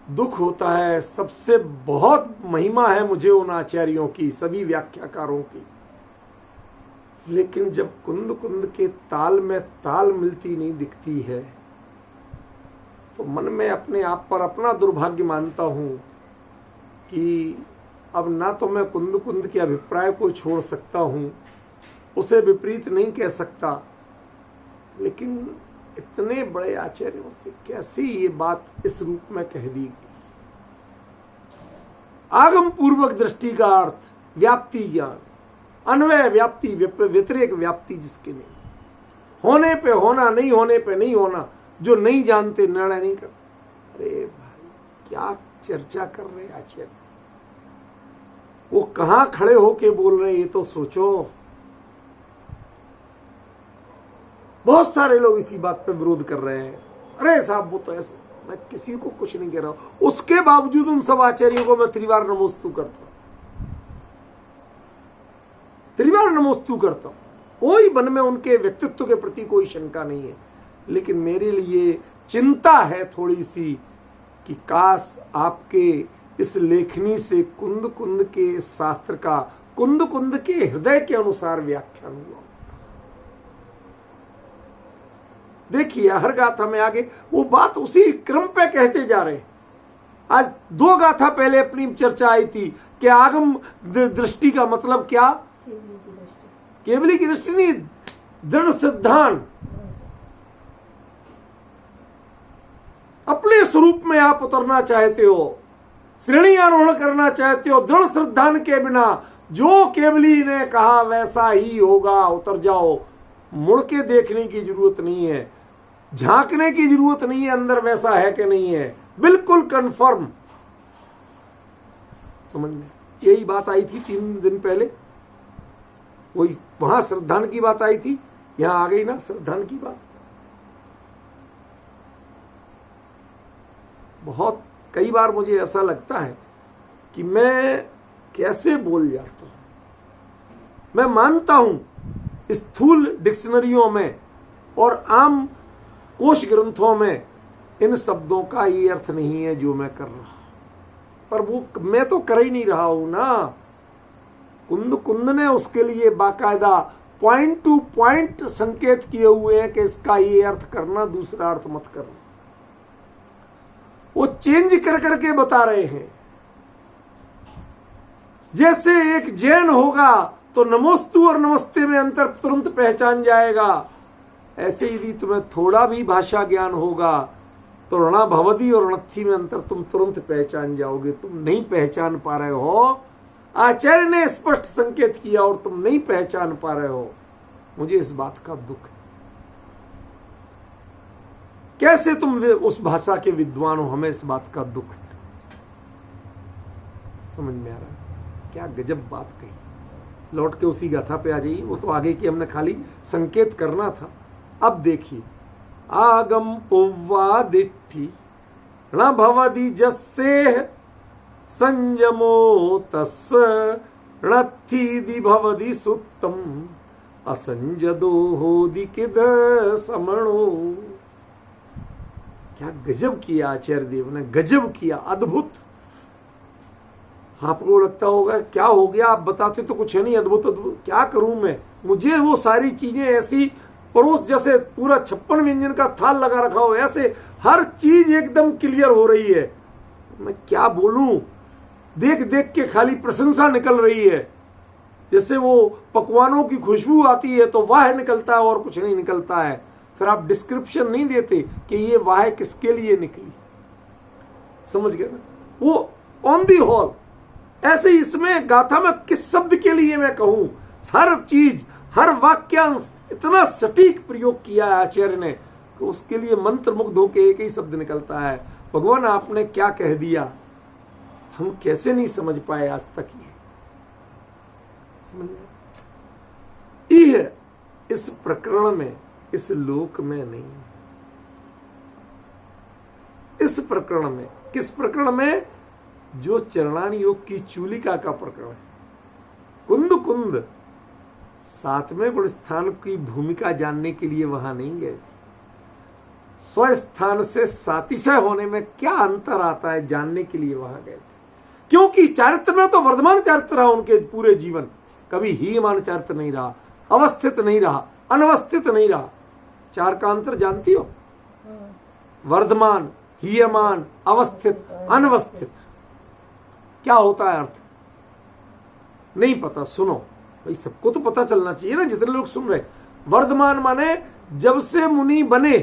दुख होता है, सबसे बहुत महिमा है मुझे उन आचार्यों की, सभी व्याख्याकारों की, लेकिन जब कुंद कुंद के ताल में ताल मिलती नहीं दिखती है तो मन में अपने आप पर अपना दुर्भाग्य मानता हूं कि अब ना तो मैं कुंद कुंद के अभिप्राय को छोड़ सकता हूं, उसे विपरीत नहीं कह सकता, लेकिन इतने बड़े आचार्यों से कैसे ये बात इस रूप में कह दी गई? आगम पूर्वक दृष्टि का अर्थ व्याप्ति ज्ञान, अन्वय व्याप्ति, व्यतिरेक व्याप्ति जिसके नहीं, होने पे होना, नहीं होने पे नहीं होना, जो नहीं जानते निर्णय नहीं कर। अरे भाई क्या चर्चा कर रहे आचार्य, वो कहां खड़े होके बोल रहे ये तो सोचो। बहुत सारे लोग इसी बात पे विरोध कर रहे हैं, अरे साहब वो तो ऐसा, मैं किसी को कुछ नहीं कह रहा हूं, उसके बावजूद उन सब आचार्यों को मैं त्रिवार नमोस्तु करता हूं, त्रिवार नमोस्तु करता हूं। कोई मन में उनके व्यक्तित्व के प्रति कोई शंका नहीं है, लेकिन मेरे लिए चिंता है थोड़ी सी कि काश आपके इस लेखनी से कुंद कुंद के शास्त्र का कुंद कुंद के हृदय के अनुसार व्याख्यान हुआ। देखिए हर गाथा में आगे वो बात उसी क्रम पे कहते जा रहे हैं। आज 2 गाथा पहले अपनी चर्चा आई थी कि आगम दृष्टि का मतलब क्या? केवली की दृष्टि नहीं, दृढ़ सिद्धांत। अपने स्वरूप में आप उतरना चाहते हो, श्रेणी आरोहण करना चाहते हो, दृढ़ श्रद्धान के बिना जो केवली ने कहा वैसा ही होगा, उतर जाओ। मुड़ के देखने की जरूरत नहीं है, झांकने की जरूरत नहीं है अंदर वैसा है कि नहीं है, बिल्कुल कंफर्म। समझ में यही बात आई थी 3 दिन पहले, वही वहां श्रद्धान की बात आई थी, यहां आ गई ना श्रद्धान की बात। बहुत कई बार मुझे ऐसा लगता है कि मैं कैसे बोल जाता हूं। मैं मानता हूं स्थूल डिक्शनरियों में और आम कोश ग्रंथों में इन शब्दों का ये अर्थ नहीं है जो मैं कर रहा, पर वो मैं तो कर ही नहीं रहा हूं ना। कुंद कुंद ने उसके लिए बाकायदा पॉइंट टू पॉइंट संकेत किए हुए हैं कि इसका ये अर्थ करना, दूसरा अर्थ मत करना। वो चेंज कर करके बता रहे हैं। जैसे एक जैन होगा तो नमोस्तु और नमस्ते में अंतर तुरंत पहचान जाएगा, ऐसे यदि तुम्हें थोड़ा भी भाषा ज्ञान होगा तो रणा भवदी और रणथी में अंतर तुम तुरंत पहचान जाओगे। तुम नहीं पहचान पा रहे हो, आचार्य ने स्पष्ट संकेत किया और तुम नहीं पहचान पा रहे हो। मुझे इस बात का दुख है। कैसे तुम उस भाषा के विद्वान हो, हमें इस बात का दुख है। समझ में आ रहा है क्या गजब बात कही। लौट के उसी गाथा पे आ जाइए, वो तो आगे की हमने खाली संकेत करना था। अब देखिए, आगम पुव्वा दिट्ठी न भवति जस्से संयमो तस् णत्थीदि भवति सुत्तम असंजदो होदि किद समणो। क्या गजब किया आचार्य देव ने, गजब किया, अद्भुत। आपको लगता होगा क्या हो गया, आप बताते तो कुछ है नहीं, अद्भुत अद्भुत क्या करूं मैं, मुझे वो सारी चीजें ऐसी परोस जैसे पूरा 56 व्यंजन का थाल लगा रखा हो, ऐसे हर चीज एकदम क्लियर हो रही है, मैं क्या बोलूं, देख देख के खाली प्रशंसा निकल रही है। जैसे वो पकवानों की खुशबू आती है तो वाह निकलता है और कुछ नहीं निकलता है, फिर आप डिस्क्रिप्शन नहीं देते कि ये वाह किसके लिए निकली, समझ गए ना, वो ऑन दी होल। ऐसे इसमें गाथा में किस शब्द के लिए मैं कहूं, हर चीज हर वाक्यांश इतना सटीक प्रयोग किया है आचार्य ने कि उसके लिए मंत्र मुग्ध होकर एक ही शब्द निकलता है, भगवान आपने क्या कह दिया, हम कैसे नहीं समझ पाए आज तक ये, समझ गए। यह इस प्रकरण में, इस लोक में नहीं, इस प्रकरण में, किस प्रकरण में, जो चरणानी योग की चूलिका का प्रकरण है। कुंद कुंद 7वें गुण स्थान की भूमिका जानने के लिए वहां नहीं गए थे, स्वस्थान से सातिशय होने में क्या अंतर आता है जानने के लिए वहां गए थे, क्योंकि चारित्र में तो वर्धमान चारित्र रहा उनके पूरे जीवन, कभी हीयमान चारित्र नहीं रहा, अवस्थित नहीं रहा, अनवस्थित नहीं रहा। चार का अंतर जानती हो, वर्धमान, हीयमान, अवस्थित, अनवस्थित, क्या होता है अर्थ नहीं पता, सुनो भाई, सबको तो पता चलना चाहिए ना, जितने लोग सुन रहे। वर्धमान माने जब से मुनि बने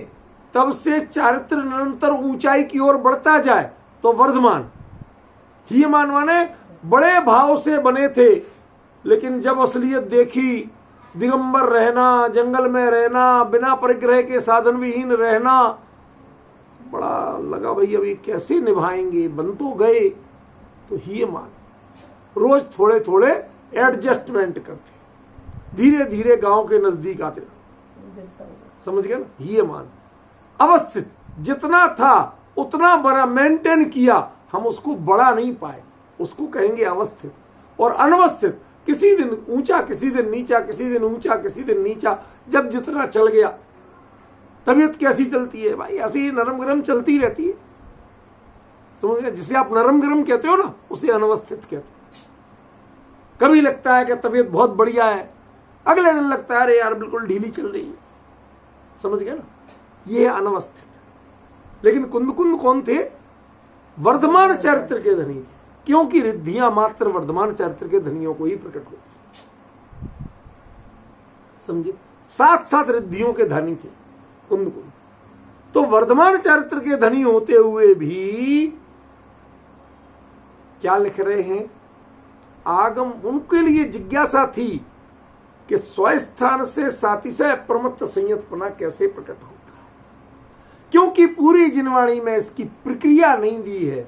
तब से चारित्र निरंतर ऊंचाई की ओर बढ़ता जाए तो वर्धमान। हीयमान माने बड़े भाव से बने थे, लेकिन जब असलियत देखी, दिगंबर रहना, जंगल में रहना, बिना परिग्रह के साधन विहीन रहना, बड़ा लगा भाई अभी कैसे निभाएंगे, बन तो गए, तो हीयमान। रोज थोड़े थोड़े एडजस्टमेंट करते, धीरे धीरे गांव के नजदीक आते, समझ गए ना, हीयमान। अवस्थित जितना था उतना बड़ा मेंटेन किया, हम उसको बड़ा नहीं पाए, उसको कहेंगे अवस्थित। और अनवस्थित किसी दिन ऊंचा, किसी दिन नीचा, किसी दिन ऊंचा, किसी दिन नीचा, जब जितना चल गया। तबीयत कैसी चलती है भाई, ऐसी नरम गरम चलती रहती है, समझ गए। जिसे आप नरम गरम कहते हो ना, उसे अनवस्थित कहते हो। कभी लगता है कि तबीयत बहुत बढ़िया है, अगले दिन लगता है अरे यार बिल्कुल ढीली चल रही है, समझ गए ना, ये है अनवस्थित। लेकिन कुंद कुंद कौन थे, वर्धमान चरित्र के धनी थे, क्योंकि रिद्धियां मात्र वर्धमान चरित्र के धनियों को ही प्रकट होती, समझे, साथ साथ रिद्धियों के धनी थे कुंद कुंद। तो वर्धमान चरित्र के धनी होते हुए भी क्या लिख रहे हैं, आगम, उनके लिए जिज्ञासा थी कि स्वस्थान से सातिशय प्रमत्त संयतपना कैसे प्रकट होता है, क्योंकि पूरी जिनवाणी में इसकी प्रक्रिया नहीं दी है।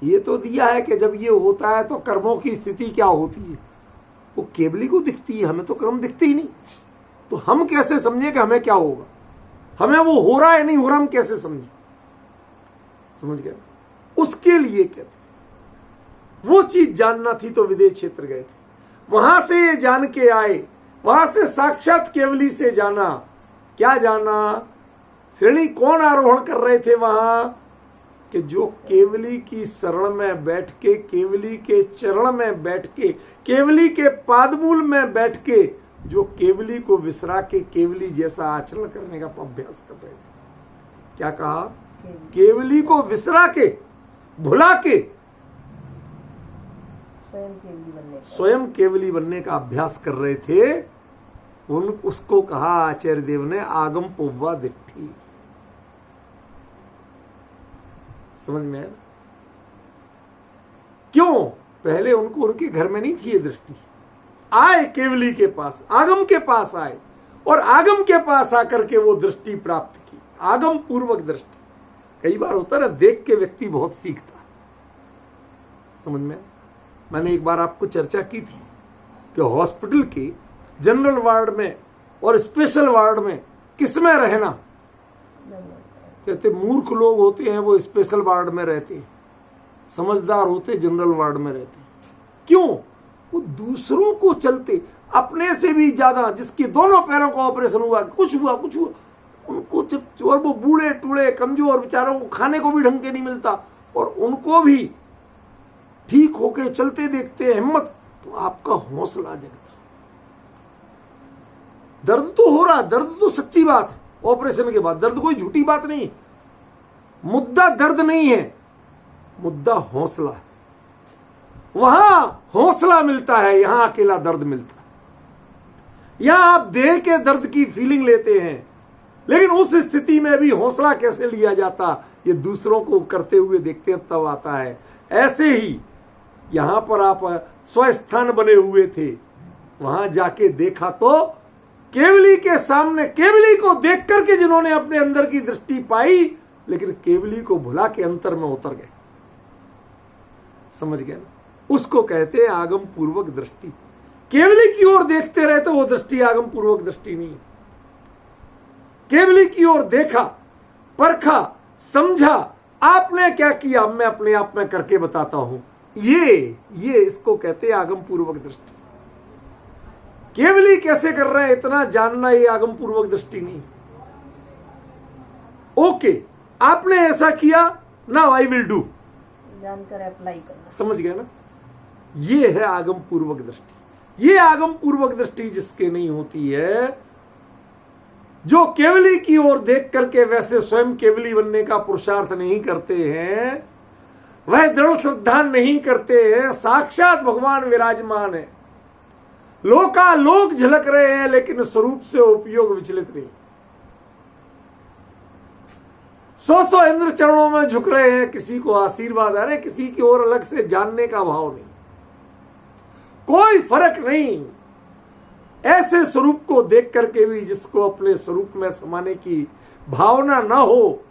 ये तो दिया है कि जब ये होता है तो कर्मों की स्थिति क्या होती है, वो केवली को दिखती है, हमें तो कर्म दिखते ही नहीं, तो हम कैसे समझे कि हमें क्या होगा, हमें वो हो रहा है नहीं हो रहा, हम कैसे समझे, समझ गए। उसके लिए कहते वो चीज जानना थी तो विदेश क्षेत्र गए थे, वहां से ये जान के आए, वहां से साक्षात केवली से जाना। क्या जाना, श्रेणी कौन आरोहण कर रहे थे वहां, कि जो केवली की शरण में बैठ के, केवली के चरण में बैठ के, केवली के पादमूल में बैठ के, जो केवली को विसरा के केवली जैसा आचरण करने का अभ्यास कर रहे थे। क्या कहा, केवली को विसरा के, भुला के स्वयं केवली बनने का अभ्यास कर रहे थे। उसको कहा आचार्य देव ने आगम पोवा दिट्ठी, समझ में आया। क्यों, पहले उनको उनके घर में नहीं थी ये दृष्टि, आए केवली के पास, आगम के पास आए, और आगम के पास आकर के वो दृष्टि प्राप्त की, आगम पूर्वक दृष्टि। कई बार होता है ना, देख के व्यक्ति बहुत सीखता, समझ में। मैंने एक बार आपको चर्चा की थी कि हॉस्पिटल के जनरल वार्ड में और स्पेशल वार्ड में किस में रहना, कहते मूर्ख लोग होते हैं वो स्पेशल वार्ड में रहते हैं, समझदार होते जनरल वार्ड में रहते हैं। क्यों? वो दूसरों को चलते, अपने से भी ज्यादा, जिसके दोनों पैरों का ऑपरेशन हुआ, कुछ हुआ उनको जब, और वो बूढ़े टूढ़े कमजोर बेचारों को खाने को भी ढंग के नहीं मिलता और उनको भी ठीक होके चलते देखते हैं, हिम्मत, तो आपका हौसला जगता। दर्द तो हो रहा, दर्द तो सच्ची बात है, ऑपरेशन के बाद दर्द कोई झूठी बात नहीं है। मुद्दा दर्द नहीं है, मुद्दा हौसला है। वहां हौसला मिलता है, यहां अकेला दर्द मिलता है। यहां आप देह के दर्द की फीलिंग लेते हैं, लेकिन उस स्थिति में भी हौसला कैसे लिया जाता, ये दूसरों को करते हुए देखते हैं तब आता है। ऐसे ही यहां पर आप स्वस्थान बने हुए थे, वहां जाके देखा तो केवली के सामने, केवली को देख करके जिन्होंने अपने अंदर की दृष्टि पाई, लेकिन केवली को भुला के अंतर में उतर गए। समझ गए ना? उसको कहते हैं आगम पूर्वक दृष्टि। केवली की ओर देखते रहे तो वो दृष्टि आगम पूर्वक दृष्टि नहीं है। केवली की ओर देखा, परखा, समझा, आपने क्या किया, मैं अपने आप में करके बताता हूं, ये इसको कहते हैं आगम पूर्वक दृष्टि। केवली कैसे कर रहे हैं इतना जानना, ये आगम पूर्वक दृष्टि नहीं। ओके, आपने ऐसा किया, नाउ आई विल डू, जानकर अप्लाई करना। समझ गए ना? ये है आगम पूर्वक दृष्टि। ये आगम पूर्वक दृष्टि जिसके नहीं होती है, जो केवली की ओर देख करके वैसे स्वयं केवली बनने का पुरुषार्थ नहीं करते हैं, वह दृढ़ श्रद्धा नहीं करते हैं, साक्षात भगवान विराजमान है, लोकालोक झलक रहे हैं, लेकिन स्वरूप से उपयोग विचलित नहीं। 100 इंद्र चरणों में झुक रहे हैं, किसी को आशीर्वाद, अरे किसी की ओर अलग से जानने का भाव नहीं, कोई फर्क नहीं। ऐसे स्वरूप को देख करके भी जिसको अपने स्वरूप में समाने की भावना ना हो,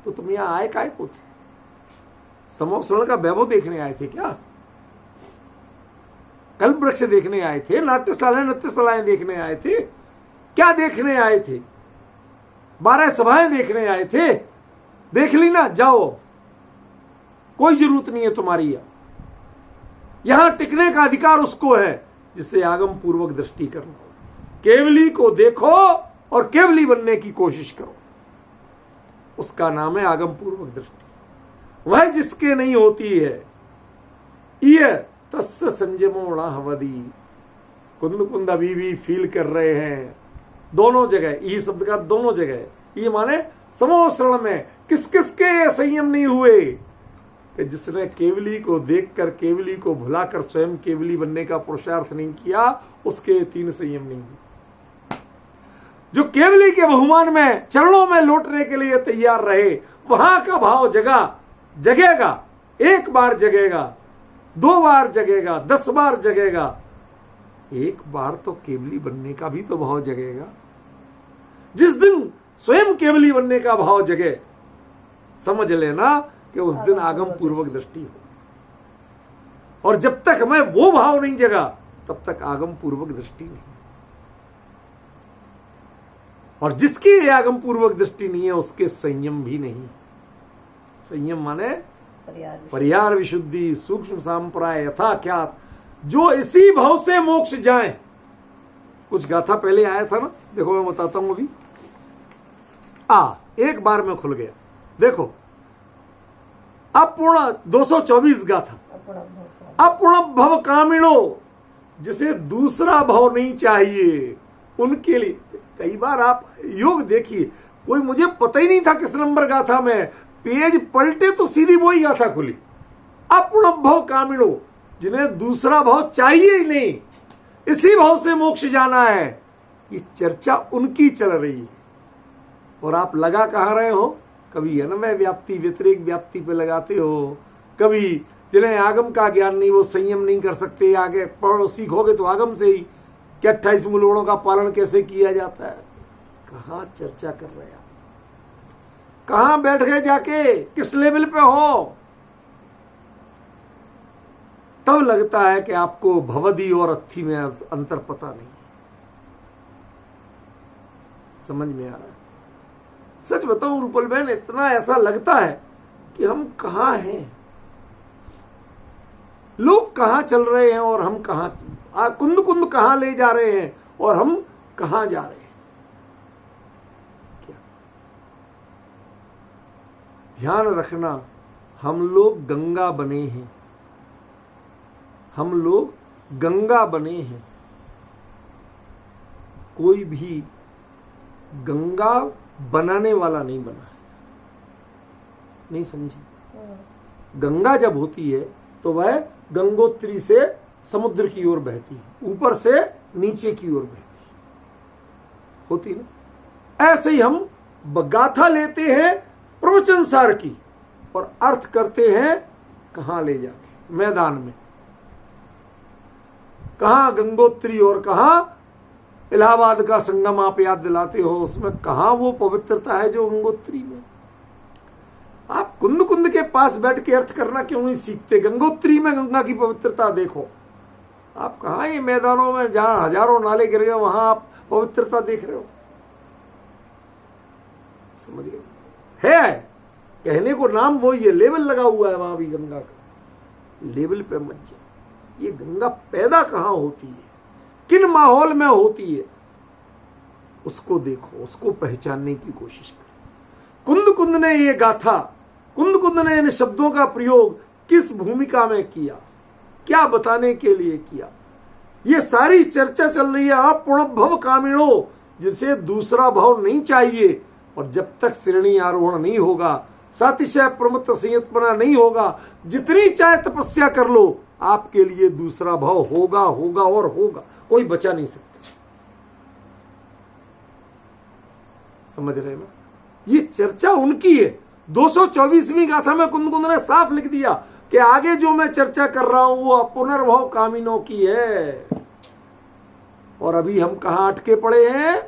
तो तुम यहां आए काय को थे? समोसरण का वैभव देखने आए थे क्या? कल्प वृक्ष देखने आए थे? नाट्यशालाएं नृत्यशालाएं देखने आए थे? क्या देखने आए थे? 12 सभाएं देखने आए थे? देख ली ना, जाओ, कोई जरूरत नहीं है तुम्हारी। यहां टिकने का अधिकार उसको है जिससे आगम पूर्वक दृष्टि करना हो। केवली को देखो और केवली बनने की कोशिश करो, उसका नाम है आगम पूर्वक दृष्टि। वह जिसके नहीं होती है, ये तस्य संयमो न हवदी। कुंद कुंद अभी भी फील कर रहे हैं दोनों जगह, ये शब्द का दोनों जगह, ये माने समोश्रण में किस किस के संयम नहीं हुए, कि जिसने केवली को देखकर केवली को भुलाकर स्वयं केवली बनने का पुरुषार्थ नहीं किया, उसके 3 संयम नहीं हुए। जो केवली के बहुमान में चरणों में लौटने के लिए तैयार रहे, वहां का भाव जगेगा, 1 बार जगेगा, 2 बार जगेगा, 10 बार जगेगा, 1 बार तो केवली बनने का भी तो भाव जगेगा। जिस दिन स्वयं केवली बनने का भाव जगे, समझ लेना कि उस दिन आगम पूर्वक दृष्टि हो। और जब तक मैं वो भाव नहीं जगा, तब तक आगम पूर्वक दृष्टि नहीं। और जिसकी आगम पूर्वक दृष्टि नहीं है, उसके संयम भी नहीं। संयम माने परिहार विशुद्धि, सूक्ष्म सांप्राय, यथा क्या, जो इसी भाव से मोक्ष जाए। कुछ गाथा पहले आया था ना, देखो मैं बताता हूं अभी। 1 बार में खुल गया। देखो, अपूर्ण 224 गाथा। अपूर्ण भव कामिणो, जिसे दूसरा भाव नहीं चाहिए, उनके लिए। कई बार आप योग देखिए, कोई मुझे पता ही नहीं था किस नंबर गाथा में, पेज पलटे तो सीधी वही गाथा खुली। अपूर्ण भव कामिणो, जिन्हें दूसरा भाव चाहिए ही नहीं, इसी भाव से मोक्ष जाना है, ये चर्चा उनकी चल रही है। और आप लगा कहां रहे हो? कभी अन्वय व्याप्ति व्यतिरेक व्याप्ति पे लगाते हो, कभी जिन्हें आगम का ज्ञान नहीं, वो संयम नहीं कर सकते, आगे पढ़ो सीखोगे तो आगम से ही कि 28 मूलगुणों का पालन कैसे किया जाता है। कहां चर्चा कर रहे हैं? कहां बैठ गए जाके, किस लेवल पे हो? तब लगता है कि आपको भवदी और अत्थी में अंतर पता नहीं। समझ में आ रहा है? सच बताऊं रूपल बहन, इतना ऐसा लगता है कि हम कहाँ हैं, लोग कहाँ चल रहे हैं और हम कहाँ, कुंद कुंद कहाँ ले जा रहे हैं और हम कहाँ जा रहे हैं। क्या ध्यान रखना, हम लोग गंगा बने हैं, हम लोग गंगा बने हैं। कोई भी गंगा बनाने वाला नहीं बना है। नहीं समझी? गंगा जब होती है तो वह गंगोत्री से समुद्र की ओर बहती है, ऊपर से नीचे की ओर बहती है, होती ना। ऐसे ही हम गाथा लेते हैं प्रवचन सार की और अर्थ करते हैं कहां ले जाके, मैदान में। कहां गंगोत्री और कहां इलाहाबाद का संगम आप याद दिलाते हो, उसमें कहां वो पवित्रता है जो गंगोत्री में। आप कुंद कुंद के पास बैठ के अर्थ करना क्यों नहीं सीखते? गंगोत्री में गंगा की पवित्रता देखो। आप कहां ये मैदानों में जहां हजारों नाले गिर गए वहां आप पवित्रता देख रहे हो? समझ गए? है कहने को नाम वो, ये लेबल लगा हुआ है वहां भी गंगा का। लेबल पे मत जाओ। ये गंगा पैदा कहां होती है, किन माहौल में होती है, उसको देखो, उसको पहचानने की कोशिश करो। कुंद कुंद ने ये गाथा, कुंद कुंद ने इन शब्दों का प्रयोग किस भूमिका में किया, क्या बताने के लिए किया, ये सारी चर्चा चल रही है। अपुणभव कामिणो, जिसे दूसरा भाव नहीं चाहिए, और जब तक श्रेणी आरोहण नहीं होगा, सातिशय प्रमुख संयतपना नहीं होगा, जितनी चाहे तपस्या कर लो, आपके लिए दूसरा भाव होगा होगा और होगा, कोई बचा नहीं सकता। समझ रहे ना? ये चर्चा उनकी है। 224वीं गाथा में कुंद कुंद ने साफ लिख दिया कि आगे जो मैं चर्चा कर रहा हूं वो पुनर्भव कामिनों की है। और अभी हम कहां अटके पड़े हैं?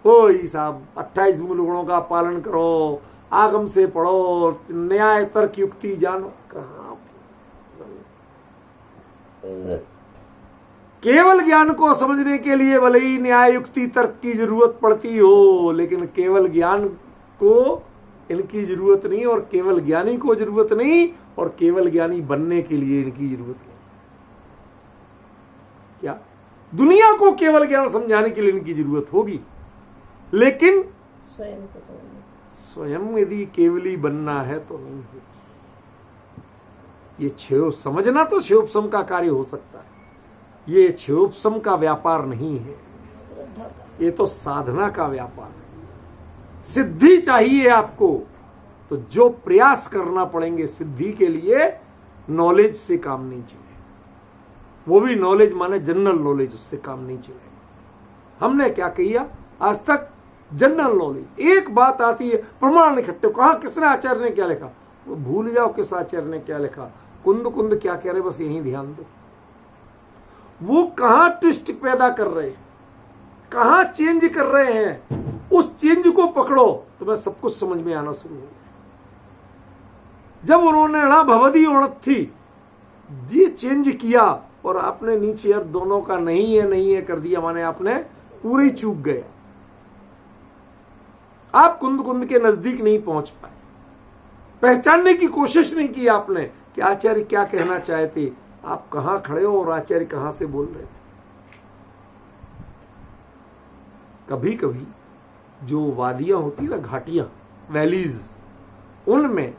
कोई साहब 28 मूल गुणों का पालन करो, आगम से पढ़ो, न्याय तर्क युक्ति जानो। कहां केवल ज्ञान को समझने के लिए भले ही न्याय युक्ति तर्क की जरूरत पड़ती हो, लेकिन केवल ज्ञान को इनकी जरूरत नहीं, और केवल ज्ञानी को जरूरत नहीं, और केवल ज्ञानी बनने के लिए इनकी जरूरत नहीं। क्या दुनिया को केवल ज्ञान समझाने के लिए इनकी जरूरत होगी, लेकिन स्वयं यदि केवली बनना है तो नहीं होगी। ये क्षयोप समझना तो क्षयोपशम का कार्य हो सकता है, ये क्षयोपशम का व्यापार नहीं है, ये तो साधना का व्यापार है। सिद्धि चाहिए आपको तो जो प्रयास करना पड़ेंगे सिद्धि के लिए, नॉलेज से काम नहीं चले। वो भी नॉलेज माने जनरल नॉलेज, उससे काम नहीं चलेगा। हमने क्या किया आज तक? General knowledge. एक बात आती है, प्रमाण इकट्ठे, कहा किसने, आचार्य ने क्या लिखा, वो भूल जाओ किस आचार्य ने क्या लिखा। कुंद कुंद क्या कह रहे, बस यही ध्यान दो। वो कहां ट्विस्ट पैदा कर रहे हैं, कहां चेंज कर रहे हैं, उस चेंज को पकड़ो, तुम्हें सब कुछ समझ में आना शुरू हो। जब उन्होंने ना भवदी औणत थी ये चेंज किया, और आपने नीचे अर्थ दोनों का नहीं है कर दिया, माने आपने पूरे ही चूक गए। आप कुंद कुंद के नजदीक नहीं पहुंच पाए, पहचानने की कोशिश नहीं की आपने कि आचार्य क्या कहना चाहते, आप कहां खड़े हो और आचार्य कहां से बोल रहे थे। कभी कभी जो वादियां होती ना, घाटियां, वैलीज, उनमें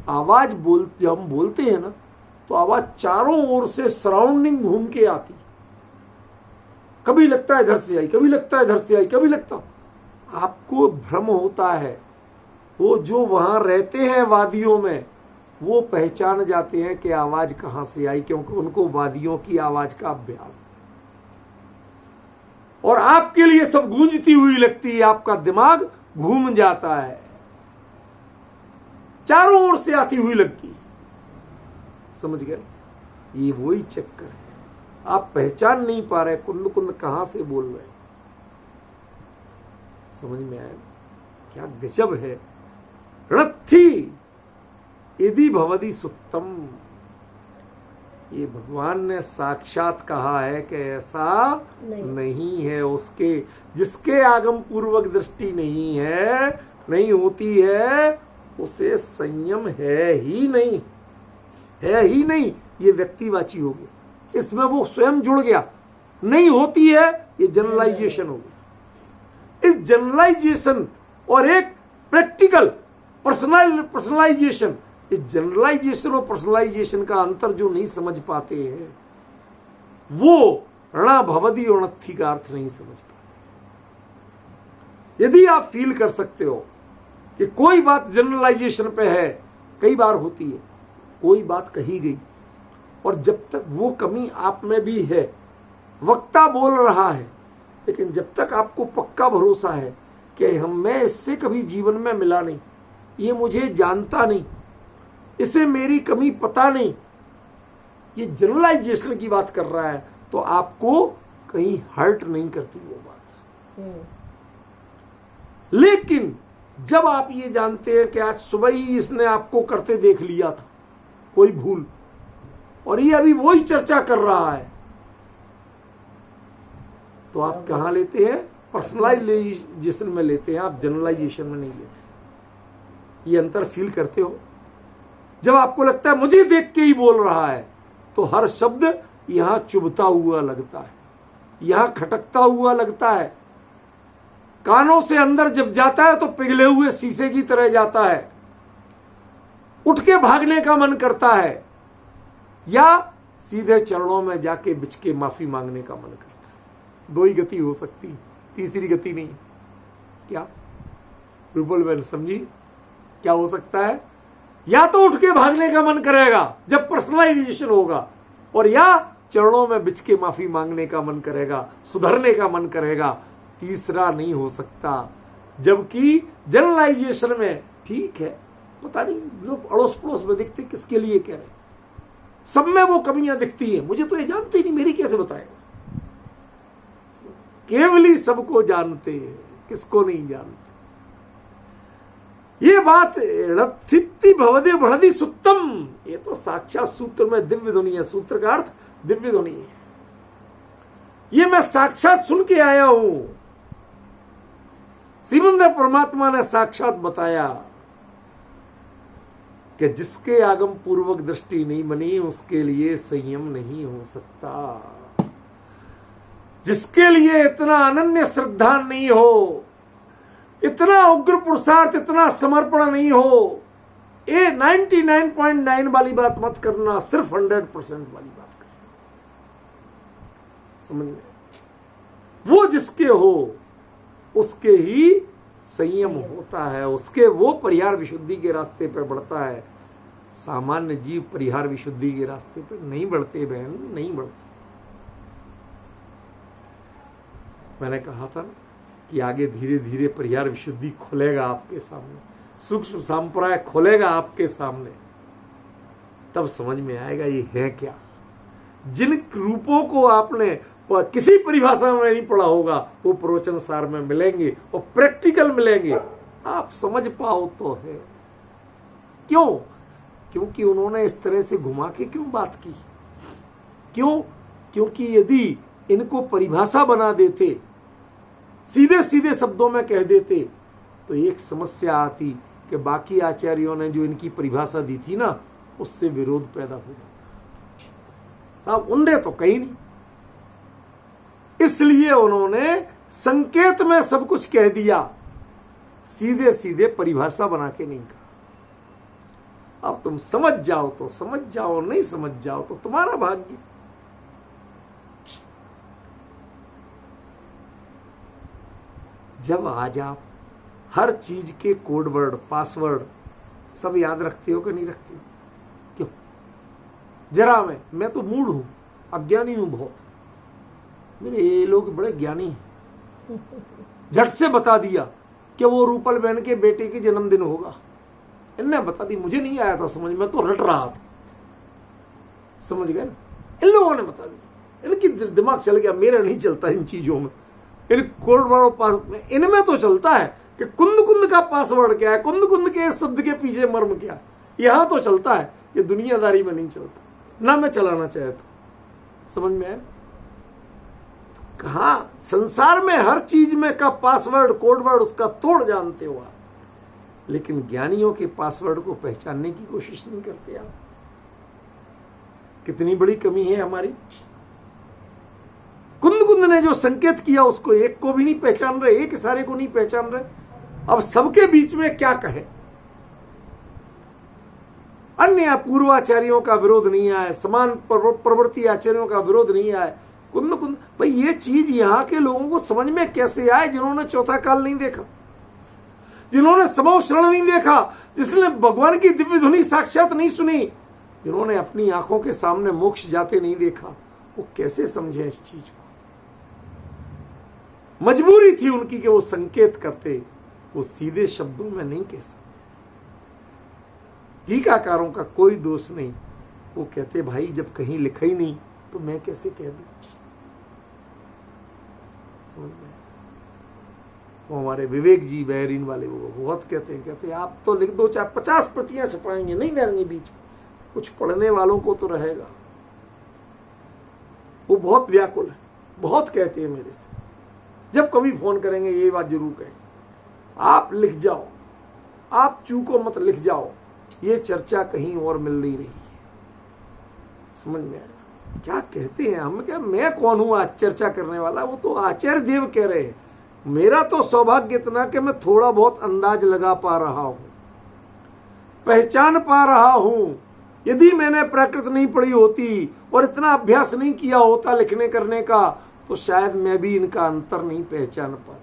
आवाज जब हम बोलते हैं ना, तो आवाज चारों ओर से सराउंडिंग घूम के आती। कभी लगता है इधर से आई, कभी लगता है इधर से आई, कभी लगता, आपको भ्रम होता है। वो जो वहां रहते हैं वादियों में, वो पहचान जाते हैं कि आवाज कहां से आई, क्योंकि उनको वादियों की आवाज का अभ्यास है। और आपके लिए सब गूंजती हुई लगती है, आपका दिमाग घूम जाता है, चारों ओर से आती हुई लगती है। समझ गए? ये वही चक्कर है, आप पहचान नहीं पा रहे कुंद कुंद कहां से बोल रहे। समझ में आया? क्या गजब है। रणथी यदि भवदी सुक्तम, ये भगवान ने साक्षात कहा है कि ऐसा नहीं है। उसके जिसके आगम पूर्वक दृष्टि नहीं है, नहीं होती है, उसे संयम है ही नहीं, है ही नहीं। ये व्यक्तिवाची हो गया, इसमें वो स्वयं जुड़ गया। नहीं होती है, ये जनरलाइजेशन हो गया। इस जनरलाइजेशन और एक प्रैक्टिकल पर्सनलाइजेशन, इस जनरलाइजेशन और पर्सनलाइजेशन का अंतर जो नहीं समझ पाते हैं, वो ऋणा भवदी और नत्थी का अर्थ नहीं समझ पाते। यदि आप फील कर सकते हो कि कोई बात जनरलाइजेशन पे है, कई बार होती है, कोई बात कही गई और जब तक वो कमी आप में भी है, वक्ता बोल रहा है, लेकिन जब तक आपको पक्का भरोसा है कि मैं इससे कभी जीवन में मिला नहीं, ये मुझे जानता नहीं, इसे मेरी कमी पता नहीं, ये जनरलाइजेशन की बात कर रहा है, तो आपको कहीं हर्ट नहीं करती वो बात। लेकिन जब आप ये जानते हैं कि आज सुबह ही इसने आपको करते देख लिया था कोई भूल, और ये अभी वही चर्चा कर रहा है, तो आप कहाँ लेते हैं? पर्सनलाइजेशन में लेते हैं, आप जनरलाइजेशन में नहीं लेते। ये अंतर फील करते हो? जब आपको लगता है मुझे देख के ही बोल रहा है, तो हर शब्द यहां चुभता हुआ लगता है, यहां खटकता हुआ लगता है, कानों से अंदर जब जाता है तो पिघले हुए शीशे की तरह जाता है, उठ के भागने का मन करता है, या सीधे चरणों में जाके बिछ के माफी मांगने का मन करता है। दो ही गति हो सकती है, तीसरी गति नहीं। क्या रूपल बहन समझी? क्या हो सकता है? या तो उठ के भागने का मन करेगा जब पर्सनलाइजेशन होगा, और या चरणों में बिछ के माफी मांगने का मन करेगा, सुधरने का मन करेगा। तीसरा नहीं हो सकता। जबकि जनरलाइजेशन में ठीक है, पता नहीं लोग अड़ोस पड़ोस में दिखते किसके लिए कह रहे, सब में वो कमियां दिखती हैं, मुझे तो ये जानते ही नहीं, मेरी कैसे बताएगा? केवली सबको जानते हैं, किसको नहीं जानते। ये बात रथिति भवदे बढ़दी सुत्तम, ये तो साक्षात सूत्र में दिव्य ध्वनि है। सूत्र का अर्थ दिव्य ध्वनि है। ये मैं साक्षात सुन के आया हूं। श्रीमंद परमात्मा ने साक्षात बताया कि जिसके आगम पूर्वक दृष्टि नहीं बनी, उसके लिए संयम नहीं हो सकता। जिसके लिए इतना अनन्य श्रद्धा नहीं हो, इतना उग्र पुरुषार्थ, इतना समर्पण नहीं हो, ये 99.9 वाली बात मत करना, सिर्फ 100% वाली बात करना। समझ में? वो जिसके हो उसके ही संयम होता है, उसके वो परिहार विशुद्धि के रास्ते पर बढ़ता है। सामान्य जीव परिहार विशुद्धि के रास्ते पर नहीं बढ़ते बहन, नहीं बढ़ते। मैंने कहा था कि आगे धीरे धीरे परिहार विशुद्धि खुलेगा आपके सामने, सूक्ष्म संप्रदाय खुलेगा आपके सामने, तब समझ में आएगा ये है क्या। जिन रूपों को आपने किसी परिभाषा में नहीं पढ़ा होगा, वो प्रवचन सार में मिलेंगे और प्रैक्टिकल मिलेंगे, आप समझ पाओ तो है। क्यों? क्योंकि उन्होंने इस तरह से घुमा के क्यों बात की? क्यों? क्योंकि यदि इनको परिभाषा बना देते, सीधे सीधे शब्दों में कह देते, तो एक समस्या आती कि बाकी आचार्यों ने जो इनकी परिभाषा दी थी ना, उससे विरोध पैदा हो जाता। साहब उन्हें तो कहीं नहीं, इसलिए उन्होंने संकेत में सब कुछ कह दिया, सीधे सीधे परिभाषा बना के नहीं कहा। अब तुम समझ जाओ तो समझ जाओ, नहीं समझ जाओ तो तुम्हारा भाग्य। जब आज आप हर चीज के कोड वर्ड, पासवर्ड सब याद रखते हो कि नहीं रखते हो? क्यों? जरा मैं तो मूड हूं, अज्ञानी हूं बहुत। मेरे ये लोग बड़े ज्ञानी हैं, झट से बता दिया कि वो रूपल बहन के बेटे के जन्मदिन होगा। इनने बता दी, मुझे नहीं आया था समझ में, तो रट रहा था। समझ गए ना? इन लोगों ने बता दी, इनकी दिमाग चल गया। मेरा नहीं चलता इन चीजों में, इन कोड वर्ड इनमें तो चलता है कि कुंद कुंद का पासवर्ड क्या है, कुंद कुंद के शब्द के पीछे मर्म क्या है, यहां तो चलता है। ये दुनियादारी में नहीं चलता। ना मैं चलाना चाहता। समझ में आया? कहा संसार में हर चीज में का पासवर्ड कोडवर्ड उसका तोड़ जानते हो आप, लेकिन ज्ञानियों के पासवर्ड को पहचानने की कोशिश नहीं करते आप। कितनी बड़ी कमी है हमारी। कुंद ने जो संकेत किया उसको एक को भी नहीं पहचान रहे, एक इशारे को नहीं पहचान रहे। अब सबके बीच में क्या कहे? अन्य पूर्वाचार्यों का विरोध नहीं आया, समान प्रवृत्ति आचार्यों का विरोध नहीं आया। कुंद भाई ये चीज यहां के लोगों को समझ में कैसे आए जिन्होंने चौथा काल नहीं देखा, जिन्होंने समो शरण नहीं देखा, जिसने भगवान की दिव्य ध्वनि साक्षात नहीं सुनी, जिन्होंने अपनी आंखों के सामने मोक्ष जाते नहीं देखा, वो कैसे समझे इस चीज को? मजबूरी थी उनकी कि वो संकेत करते, वो सीधे शब्दों में नहीं कह सकते। टीकाकारों का कोई दोष नहीं, वो कहते भाई जब कहीं लिखा ही नहीं तो मैं कैसे कह दूं? समझ में? वो हमारे विवेक जी बहरीन वाले वो बहुत कहते आप तो लिख दो, चाहे 50 प्रतियां छपाएंगे, नहीं देंगे बीच में, कुछ पढ़ने वालों को तो रहेगा। वो बहुत व्याकुल है, बहुत कहते हैं मेरे से। जब कभी फोन करेंगे ये बात जरूर कहेंगे, आप लिख जाओ, आप चूको मत, लिख जाओ, ये चर्चा कहीं और मिल नहीं रही है। समझ में आया क्या कहते हैं? हम क्या, मैं कौन हूं आज चर्चा करने वाला? वो तो आचार्य देव कह रहे हैं। मेरा तो सौभाग्य इतना कि मैं थोड़ा बहुत अंदाज लगा पा रहा हूं, पहचान पा रहा हूं। यदि मैंने प्राकृत नहीं पढ़ी होती और इतना अभ्यास नहीं किया होता लिखने करने का, तो शायद मैं भी इनका अंतर नहीं पहचान पाता।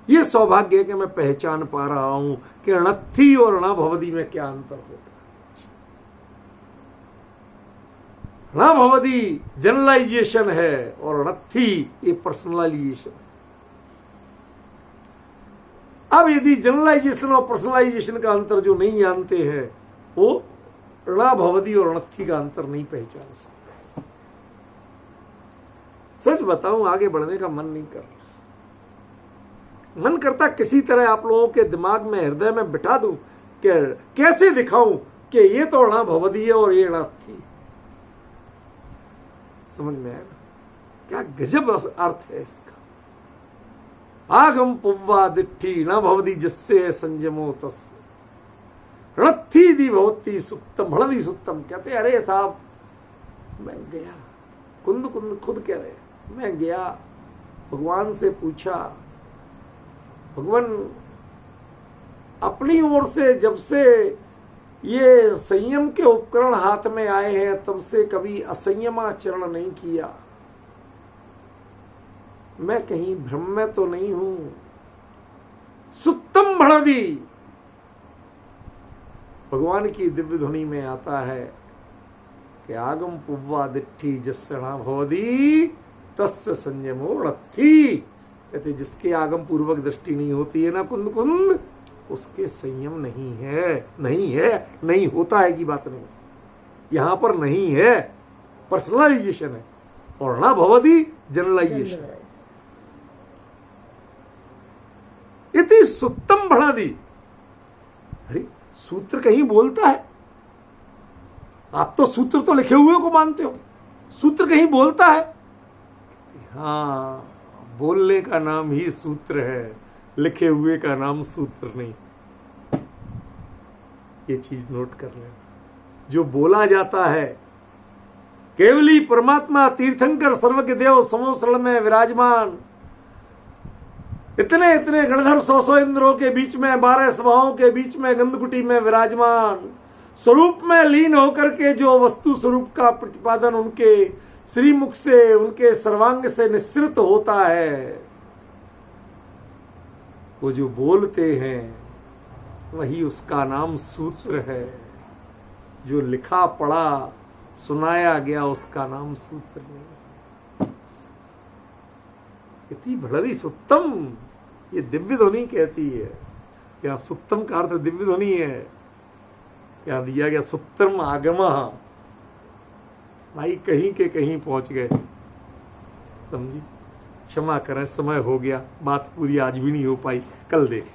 ये सौभाग्य है कि मैं पहचान पा रहा हूं कि णत्थी और णभवदी में क्या अंतर होता है। णभवदी जनरलाइजेशन है और णत्थी ये पर्सनलाइजेशन। अब यदि जनरलाइजेशन और पर्सनलाइजेशन का अंतर जो नहीं जानते हैं, वो णभवदी और णत्थी का अंतर नहीं पहचान सकते। सच बताऊं, आगे बढ़ने का मन नहीं कर रहा। मन करता किसी तरह आप लोगों के दिमाग में, हृदय में बिठा दूं कि कैसे दिखाऊं कि ये तो णभवदी है और ये णत्थी। समझ में आया? क्या गजब अर्थ है इसका। आगम पुव्वा दिट्ठी णभवदी जस्से संयमो तस्य णत्थी दी भवती सुक्तम हणदी सुक्तम। कहते अरे साहब, मैं गया, कुंद खुद कह रहे, मैं गया, भगवान से पूछा, भगवान अपनी ओर से जब से ये संयम के उपकरण हाथ में आए हैं तब से कभी असंयमाचरण नहीं किया। मैं कहीं भ्रम में तो नहीं हूं। सुत्तम भणदी भगवान की दिव्य ध्वनि में आता है कि आगम पुव्वा दिट्ठी जस्सणा भवदी तस्य संयमो णत्थी। कहते जिसके आगम पूर्वक दृष्टि नहीं होती है ना कुंद, उसके संयम नहीं है। नहीं होता है की बात नहीं, यहां पर नहीं है, पर्सनलाइजेशन है, और ना भवदी जनरलाइजेशन। इति सुत्तम भणदी। अरे सूत्र कहीं बोलता है? आप तो सूत्र तो लिखे हुए को मानते हो, सूत्र कहीं बोलता है? हाँ, बोलने का नाम ही सूत्र है, लिखे हुए का नाम सूत्र नहीं। ये चीज नोट कर लेना। जो बोला जाता है, केवली परमात्मा तीर्थंकर सर्वज्ञ देव समोसरण में विराजमान, इतने इतने गणधर 100 इंद्रों के बीच में, 12 सभाओं के बीच में, गंधकुटी में विराजमान, स्वरूप में लीन होकर के जो वस्तु स्वरूप का प्रतिपादन उनके श्रीमुख से, उनके सर्वांग से निश्रित होता है, वो जो बोलते हैं वही उसका नाम सूत्र है। जो लिखा पढ़ा सुनाया गया उसका नाम सूत्र है। इतनी भड़री सुत्तम, ये दिव्य ध्वनि कहती है। यहाँ सुत्तम का अर्थ दिव्य ध्वनि है। यहाँ दिया गया सुत्तम आगमा। भाई कहीं के कहीं पहुंच गए, समझी? क्षमा करें, समय हो गया, बात पूरी आज भी नहीं हो पाई, कल देखें।